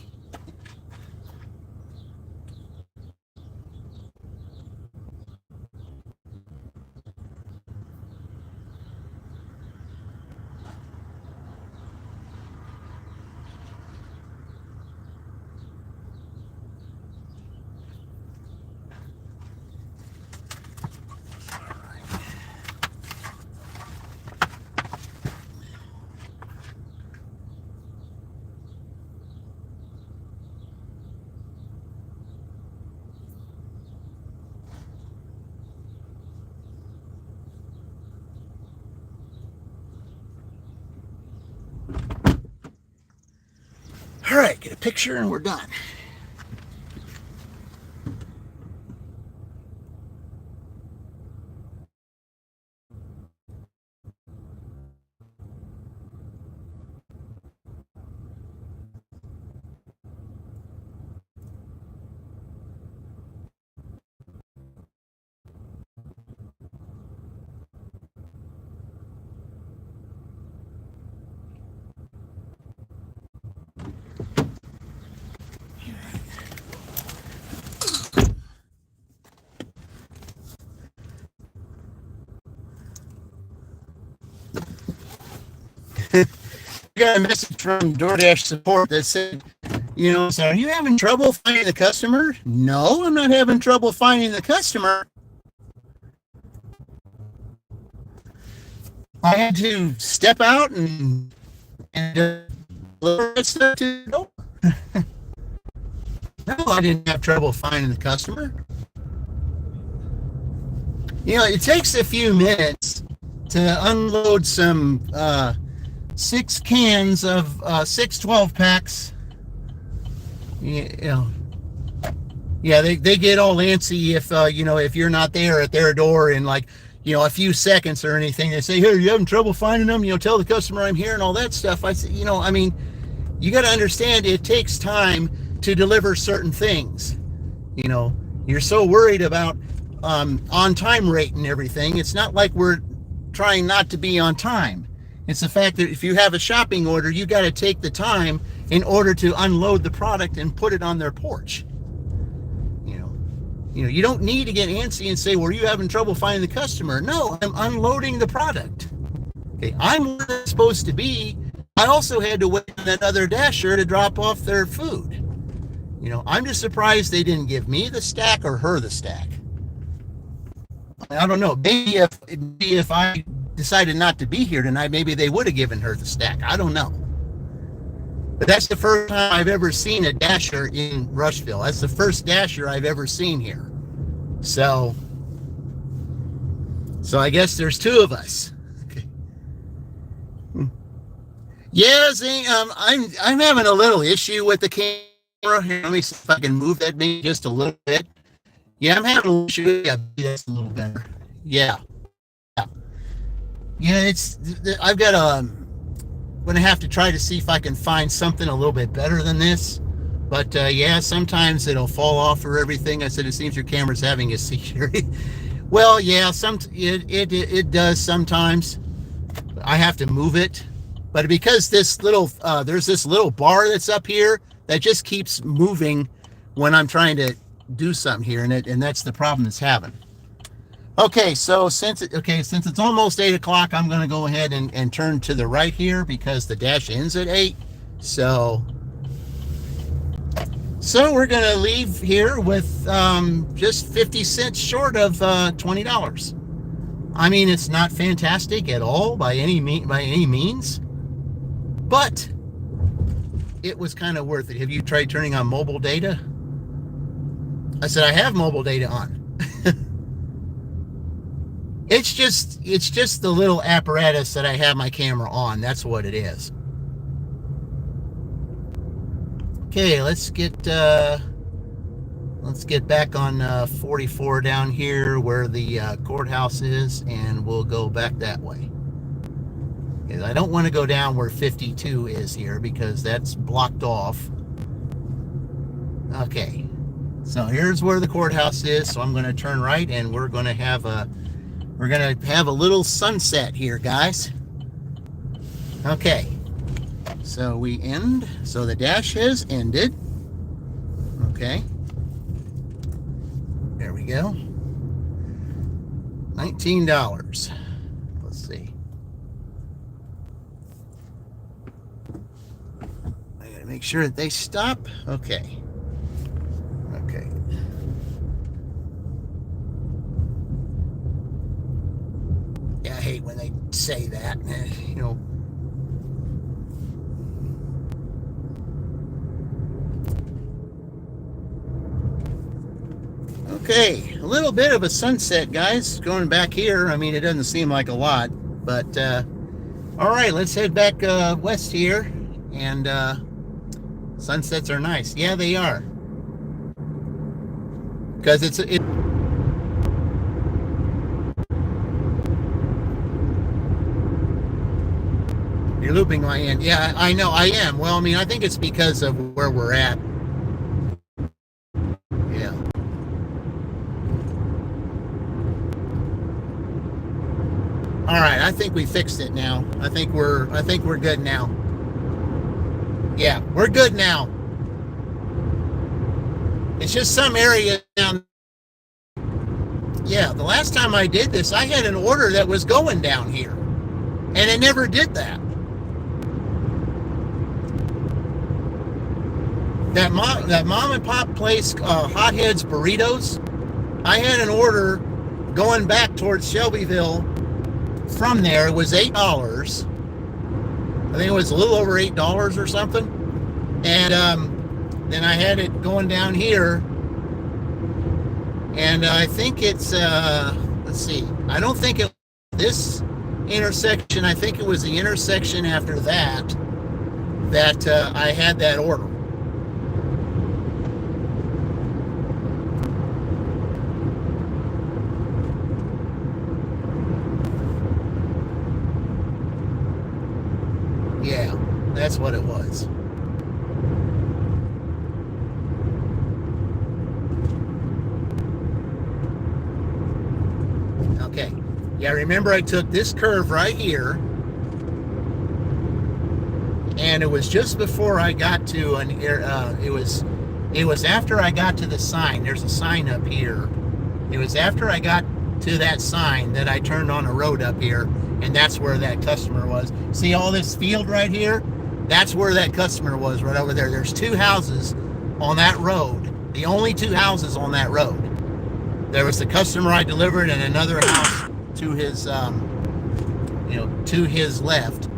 Speaker 1: All right, get a picture and we're done. Got a message from DoorDash support that said, so are you having trouble finding the customer? No, I'm not having trouble finding the customer. I had to step out and deliver stuff to the door. No, I didn't have trouble finding the customer. It takes a few minutes to unload some 6 cans of 6 12-packs. Yeah, they get all antsy if you're not there at their door in a few seconds or anything. They say, hey, are you having trouble finding them? Tell the customer I'm here and all that stuff. I say, you got to understand it takes time to deliver certain things. You're so worried about on-time rate and everything. It's not like we're trying not to be on time. It's the fact that if you have a shopping order, you got to take the time in order to unload the product and put it on their porch. You don't need to get antsy and say, well, are you having trouble finding the customer? No, I'm unloading the product. Okay, I'm where it's supposed to be. I also had to wait on that other dasher to drop off their food. I'm just surprised they didn't give me the stack or her the stack. I don't know. Maybe if I decided not to be here tonight, maybe they would have given her the stack. I don't know. But that's the first time I've ever seen a dasher in Rushville. That's the first dasher I've ever seen here. So I guess there's 2 of us. Okay. Yeah, Zane, I'm having a little issue with the camera here. Let me see if I can move that maybe just a little bit. Yeah, I'm having a little issue. Yeah, that's a little better. Yeah. Yeah, I've got I'm going to have to try to see if I can find something a little bit better than this. But yeah, sometimes it'll fall off or everything. I said, it seems your camera's having a seizure. Well, yeah, it does sometimes. I have to move it. But because there's this little bar that's up here that just keeps moving when I'm trying to do something here, and that's the problem it's having. Okay, so since it's almost 8 o'clock, I'm going to go ahead and turn to the right here because the dash ends at 8. So we're going to leave here with just 50 cents short of $20. I mean, it's not fantastic at all by any means, but it was kind of worth it. Have you tried turning on mobile data? I said I have mobile data on. It's just the little apparatus that I have my camera on. That's what it is. Okay, let's get back on 44 down here where the courthouse is, and we'll go back that way. I don't want to go down where 52 is here because that's blocked off. Okay, so here's where the courthouse is. So I'm going to turn right, and we're going to have a little sunset here, guys. Okay, so we end. So the dash has ended. Okay, there we go. $19. Let's see. I gotta make sure that they stop. Okay. Okay. Yeah, I hate when they say that. You know. Okay, a little bit of a sunset, guys. Going back here. I mean, it doesn't seem like a lot, but all right, let's head back west here. And sunsets are nice. Yeah, they are. Because it. You're looping my end. Yeah, I know I am. Well, I mean, I think it's because of where we're at. Yeah. All right, I think we fixed it now. I think we're good now. Yeah, we're good now. It's just some area down. Yeah, the last time I did this, I had an order that was going down here, and it never did that. That mom and pop place, Hotheads Burritos, I had an order going back towards Shelbyville. From there, it was $8. I think it was a little over $8 or something. And then I had it going down here. And I think it's, let's see, I don't think it was this intersection. I think it was the intersection after that I had that order. Yeah, that's what it was. Okay. Yeah, remember I took this curve right here, and it was just before I got to it was after I got to the sign. There's a sign up here. It was after I got to that sign that I turned on a road up here, and that's where that customer was. See all this field right here? That's where that customer was, right over there. There's two houses on that road, the only two houses on that road. There was the customer I delivered, and another house to his, to his left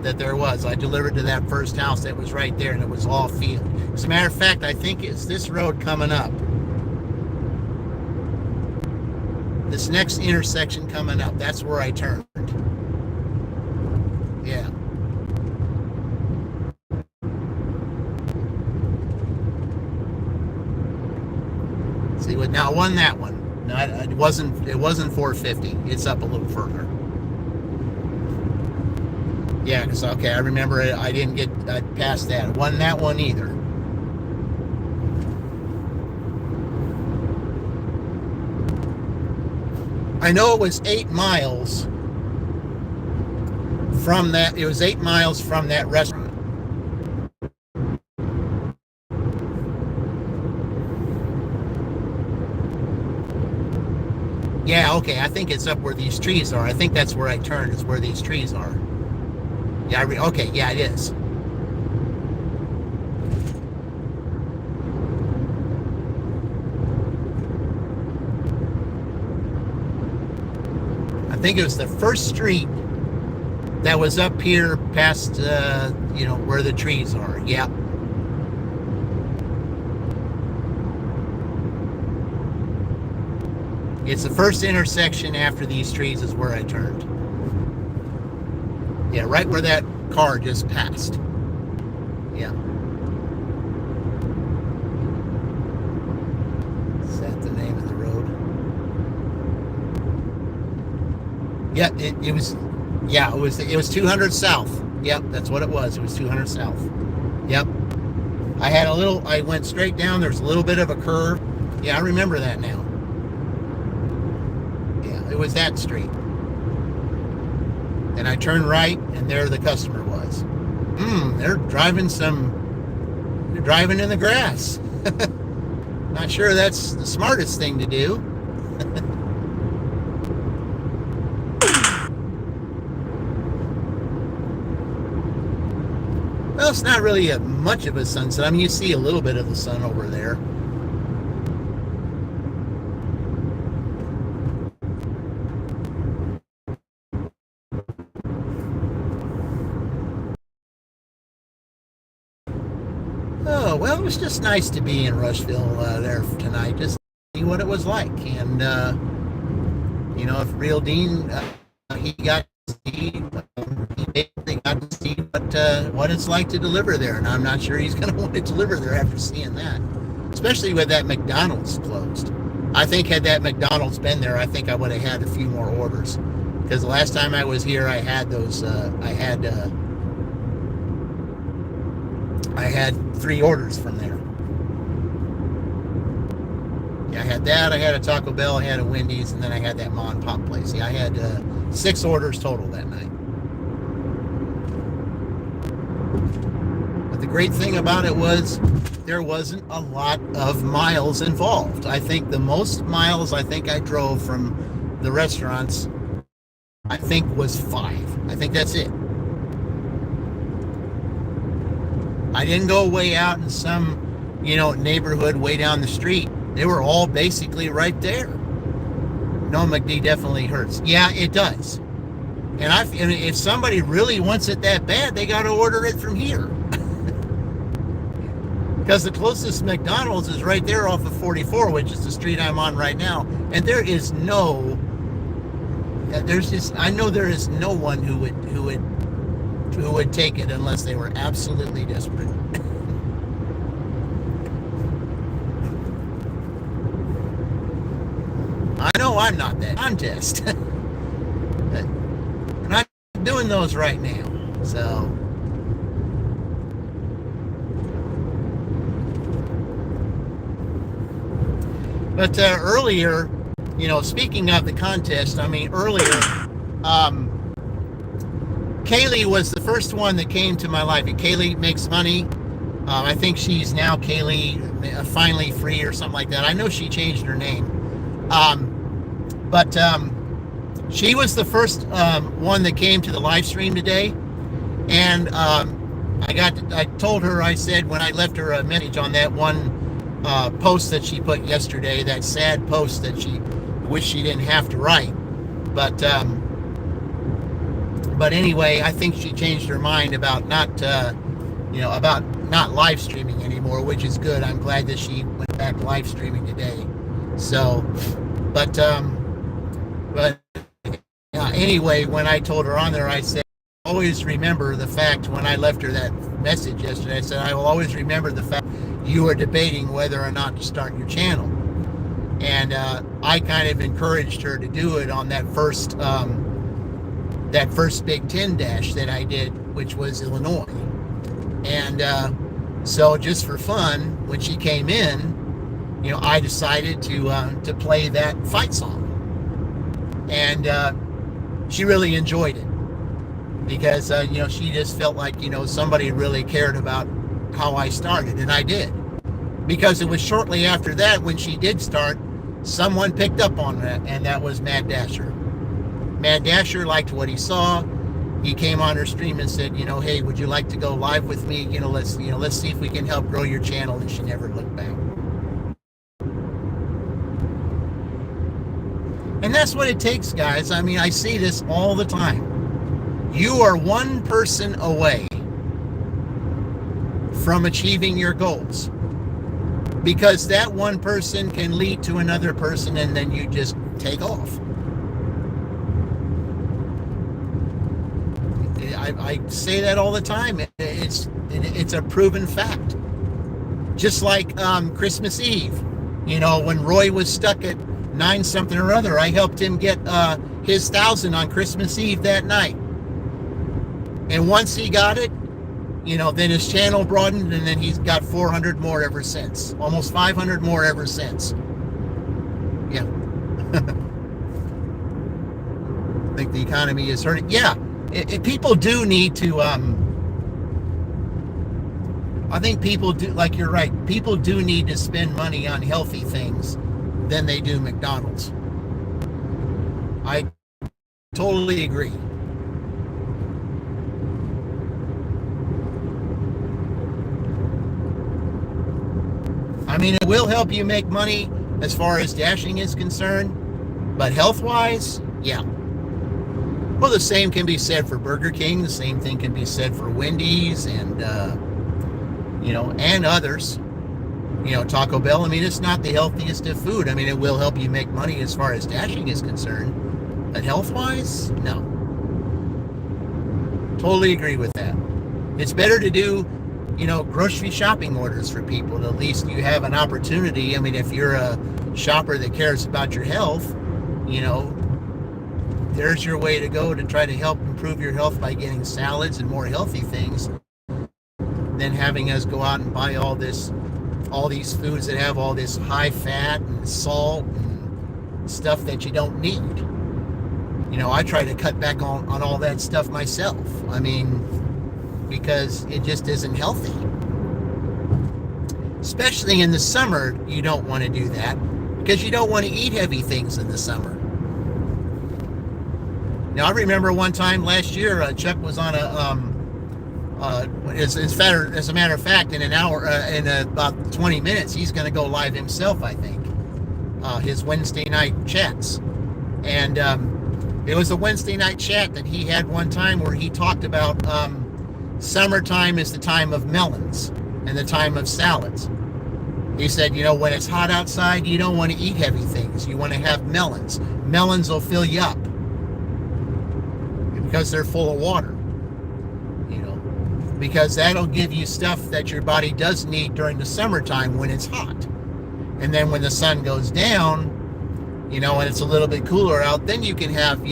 Speaker 1: that there was. I delivered to that first house that was right there, and it was all field. As a matter of fact, I think it's this road coming up. This next intersection coming up, that's where I turned. Yeah. See what now? Won that one. No, it wasn't 450. It's up a little further. Yeah, because okay, I remember it. I didn't get past that. It wasn't that one either. I know it was 8 miles from that. It was 8 miles from that restaurant. Yeah, okay. I think it's up where these trees are. I think that's where I turned. Is where these trees are. Yeah. Okay. Yeah, it is. think it was the first street that was up here past, where the trees are. Yeah. It's the first intersection after these trees is where I turned. Yeah, right where that car just passed. Yeah. Is that the name of the road? Yeah, it was. Yeah, it was 200 south. Yep, that's what it was. It was 200 south. Yep. I went straight down. There's a little bit of a curve. Yeah, I remember that now. Yeah, it was that street. And I turned right, and there the customer was. They're driving in the grass. Not sure that's the smartest thing to do. Well, it's not really much of a sunset. I mean, you see a little bit of the sun over there. Oh, well, it was just nice to be in Rushville there tonight, just see what it was like. And, if Real Dean, he got to see, he basically got to see what it's like to deliver there. And I'm not sure he's going to want to deliver there after seeing that, especially with that McDonald's closed. I think had that McDonald's been there, I think I would have had a few more orders. Because the last time I was here, I had those, I had 3 orders from there. Yeah, I had that, I had a Taco Bell, I had a Wendy's, and then I had that mom and pop place. Yeah, I had 6 orders total that night. But the great thing about it was there wasn't a lot of miles involved. I think the most miles I drove from the restaurants, I think, was 5. I think that's it. I didn't go way out in some, neighborhood way down the street. They were all basically right there. No, McD definitely hurts. Yeah, it does. And if somebody really wants it that bad, they got to order it from here. Because the closest McDonald's is right there off of 44, which is the street I'm on right now. And there is I know there is no one who would take it unless they were absolutely desperate. I know I'm not that contest. We're not doing those right now. So, but earlier, speaking of the contest, earlier, Kaylee was the first one that came to my life. And Kaylee makes money. I think she's now Kaylee Finally Free or something like that. I know she changed her name. But she was the first one that came to the live stream today. And I told her, I said, when I left her a message on that one post that she put yesterday, that sad post that she wished she didn't have to write. But anyway, I think she changed her mind about not live streaming anymore, which is good. I'm glad that she went back live streaming today. So, but anyway, when I told her on there, I said, always remember the fact, when I left her that message yesterday, I said, I will always remember the fact you were debating whether or not to start your channel. And I kind of encouraged her to do it on that first Big Ten dash that I did, which was Illinois. And so just for fun, when she came in, I decided to play that fight song. And she really enjoyed it because, she just felt like, somebody really cared about how I started. And I did. Because it was shortly after that, when she did start, someone picked up on that, and that was Mad Dasher. Mad Dasher liked what he saw. He came on her stream and said, hey, would you like to go live with me? Let's see if we can help grow your channel. And she never looked back. And that's what it takes, guys. I mean, I see this all the time. You are one person away from achieving your goals, because that one person can lead to another person, and then you just take off. I say that all the time. It's a proven fact. Just like Christmas Eve, when Roy was stuck at 9 something or other, I helped him get his 1,000 on Christmas Eve that night. And once he got it, then his channel broadened, and then he's got 400 more ever since. Almost 500 more ever since. Yeah. I think the economy is hurting. Yeah. People do need to, I think people do, like you're right, people do need to spend money on healthy things than they do McDonald's. I totally agree. I mean, it will help you make money as far as dashing is concerned, but health-wise, yeah. Well, the same can be said for Burger King. The same thing can be said for Wendy's and, and others. Taco Bell. I mean, it's not the healthiest of food. I mean, it will help you make money as far as dashing is concerned, but health-wise, no. Totally agree with that. It's better to do, grocery shopping orders for people. At least you have an opportunity. I mean, if you're a shopper that cares about your health, there's your way to go to try to help improve your health by getting salads and more healthy things than having us go out and buy all these foods that have all this high fat and salt and stuff that you don't need. I try to cut back on all that stuff myself. I mean, because it just isn't healthy. Especially in the summer, you don't want to do that because you don't want to eat heavy things in the summer. Now, I remember one time last year, Chuck was on as a matter of fact, in an hour, in about 20 minutes, he's going to go live himself, I think, his Wednesday night chats. And it was a Wednesday night chat that he had one time where he talked about summertime is the time of melons and the time of salads. He said, when it's hot outside, you don't want to eat heavy things. You want to have melons. Melons will fill you up because they're full of water. Because that'll give you stuff that your body does need during the summertime when it's hot. And then when the sun goes down, and it's a little bit cooler out, then you can have,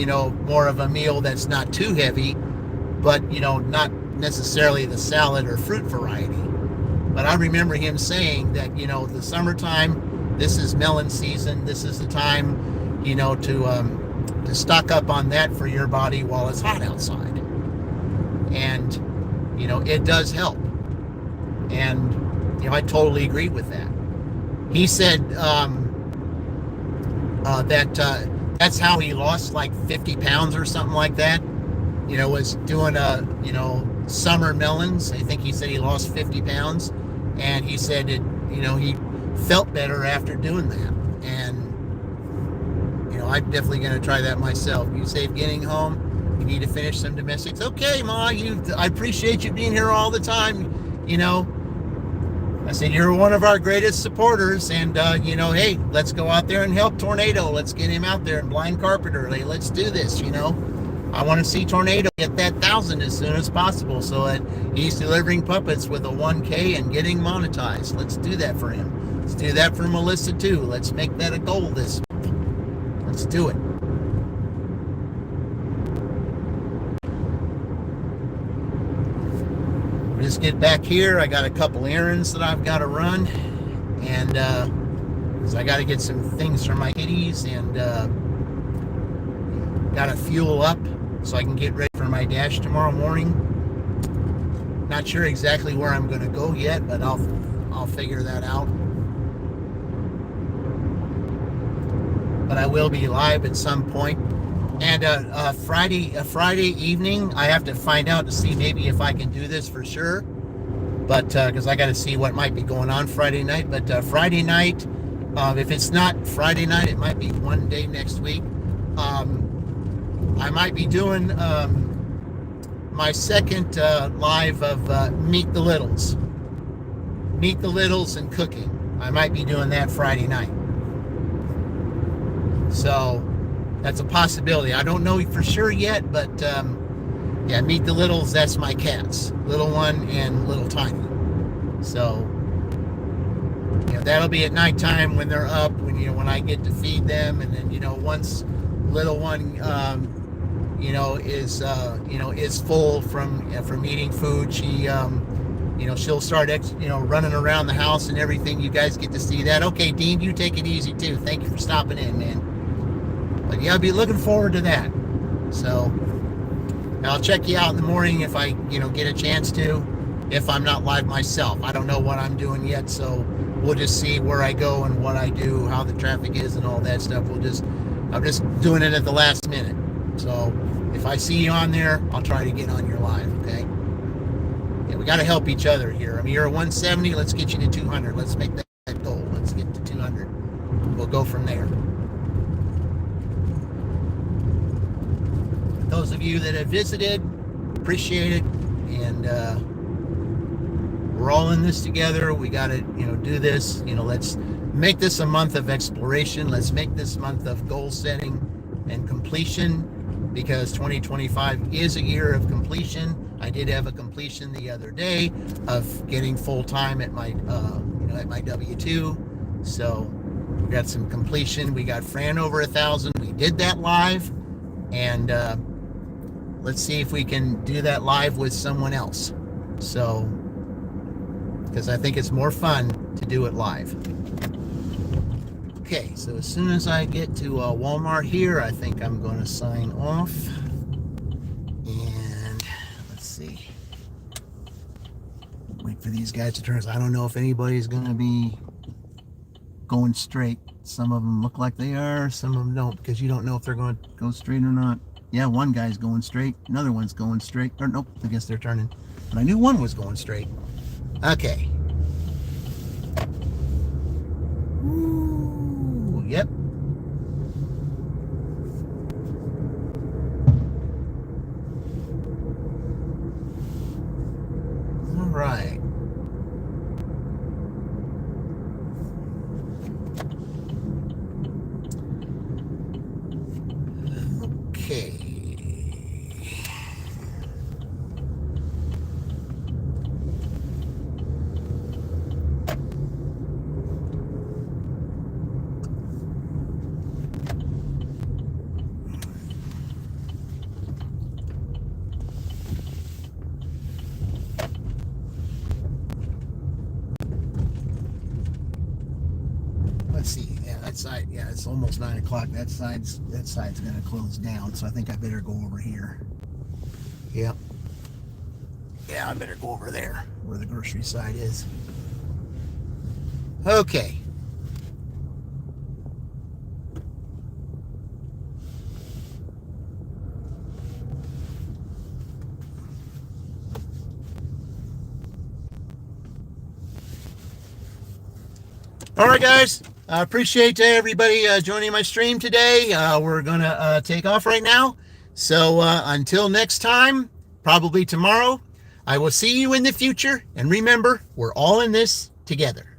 Speaker 1: more of a meal that's not too heavy, but, not necessarily the salad or fruit variety. But I remember him saying that, the summertime, this is melon season. This is the time, to stock up on that for your body while it's hot outside. And, it does help. And, I totally agree with that. He said that that's how he lost like 50 pounds or something like that. Was doing summer melons. I think he said he lost 50 pounds. And he said he felt better after doing that. And, I'm definitely going to try that myself. You save getting home. You need to finish some domestics. Okay, Ma, I appreciate you being here all the time. I said, you're one of our greatest supporters. And, hey, let's go out there and help Tornado. Let's get him out there and Blind Carpenter. Hey, let's do this, I want to see Tornado get that 1,000 as soon as possible so that he's delivering puppets with a 1K and getting monetized. Let's do that for him. Let's do that for Melissa, too. Let's make that a goal this month. Let's do it. Just get back here. I got a couple errands that I've got to run, and so I got to get some things for my kitties, and got to fuel up so I can get ready for my dash tomorrow morning. Not sure exactly where I'm going to go yet, but I'll figure that out. But I will be live at some point. And Friday evening, I have to find out to see maybe if I can do this for sure. But because I got to see what might be going on Friday night. But Friday night, if it's not Friday night, it might be one day next week. I might be doing my second live of Meet the Littles. Meet the Littles and cooking. I might be doing that Friday night. So that's a possibility. I don't know for sure yet, but yeah, Meet the Littles, that's my cats. Little One and Little Tiny. So that'll be at nighttime when they're up, when I get to feed them, and then once Little One is full from eating food, she'll start running around the house and everything. You guys get to see that. Okay, Dean, you take it easy too. Thank you for stopping in, man. But yeah, I'll be looking forward to that. So I'll check you out in the morning if I get a chance to, if I'm not live myself. I don't know what I'm doing yet, so we'll just see where I go and what I do, how the traffic is and all that stuff. I'm just doing it at the last minute. So if I see you on there, I'll try to get on your live, okay? Yeah, we got to help each other here. I mean, you're at 170. Let's get you to 200. Let's make that goal. Let's get to 200. We'll go from there. Those of you that have visited, appreciate it. And we're all in this together. We got to, do this. Let's make this a month of exploration. Let's make this month of goal setting and completion, because 2025 is a year of completion. I did have a completion the other day of getting full time at my W-2. So we got some completion. We got Fran over 1,000. We did that live, and let's see if we can do that live with someone else. So, because I think it's more fun to do it live. Okay, so as soon as I get to Walmart here, I think I'm going to sign off. And let's see. Wait for these guys to turn. I don't know if anybody's going to be going straight. Some of them look like they are, some of them don't, because you don't know if they're going to go straight or not. Yeah, one guy's going straight, another one's going straight. Or nope, I guess they're turning. But I knew one was going straight. Okay. Ooh, yep. All right. Okay. Let's see. Yeah, that side. Yeah, it's almost 9 o'clock. That side's going to close down. So I think I better go over here. Yep. Yeah, I better go over there where the grocery side is. Okay. All right, guys. I appreciate everybody joining my stream today. We're going to take off right now. So until next time, probably tomorrow, I will see you in the future. And remember, we're all in this together.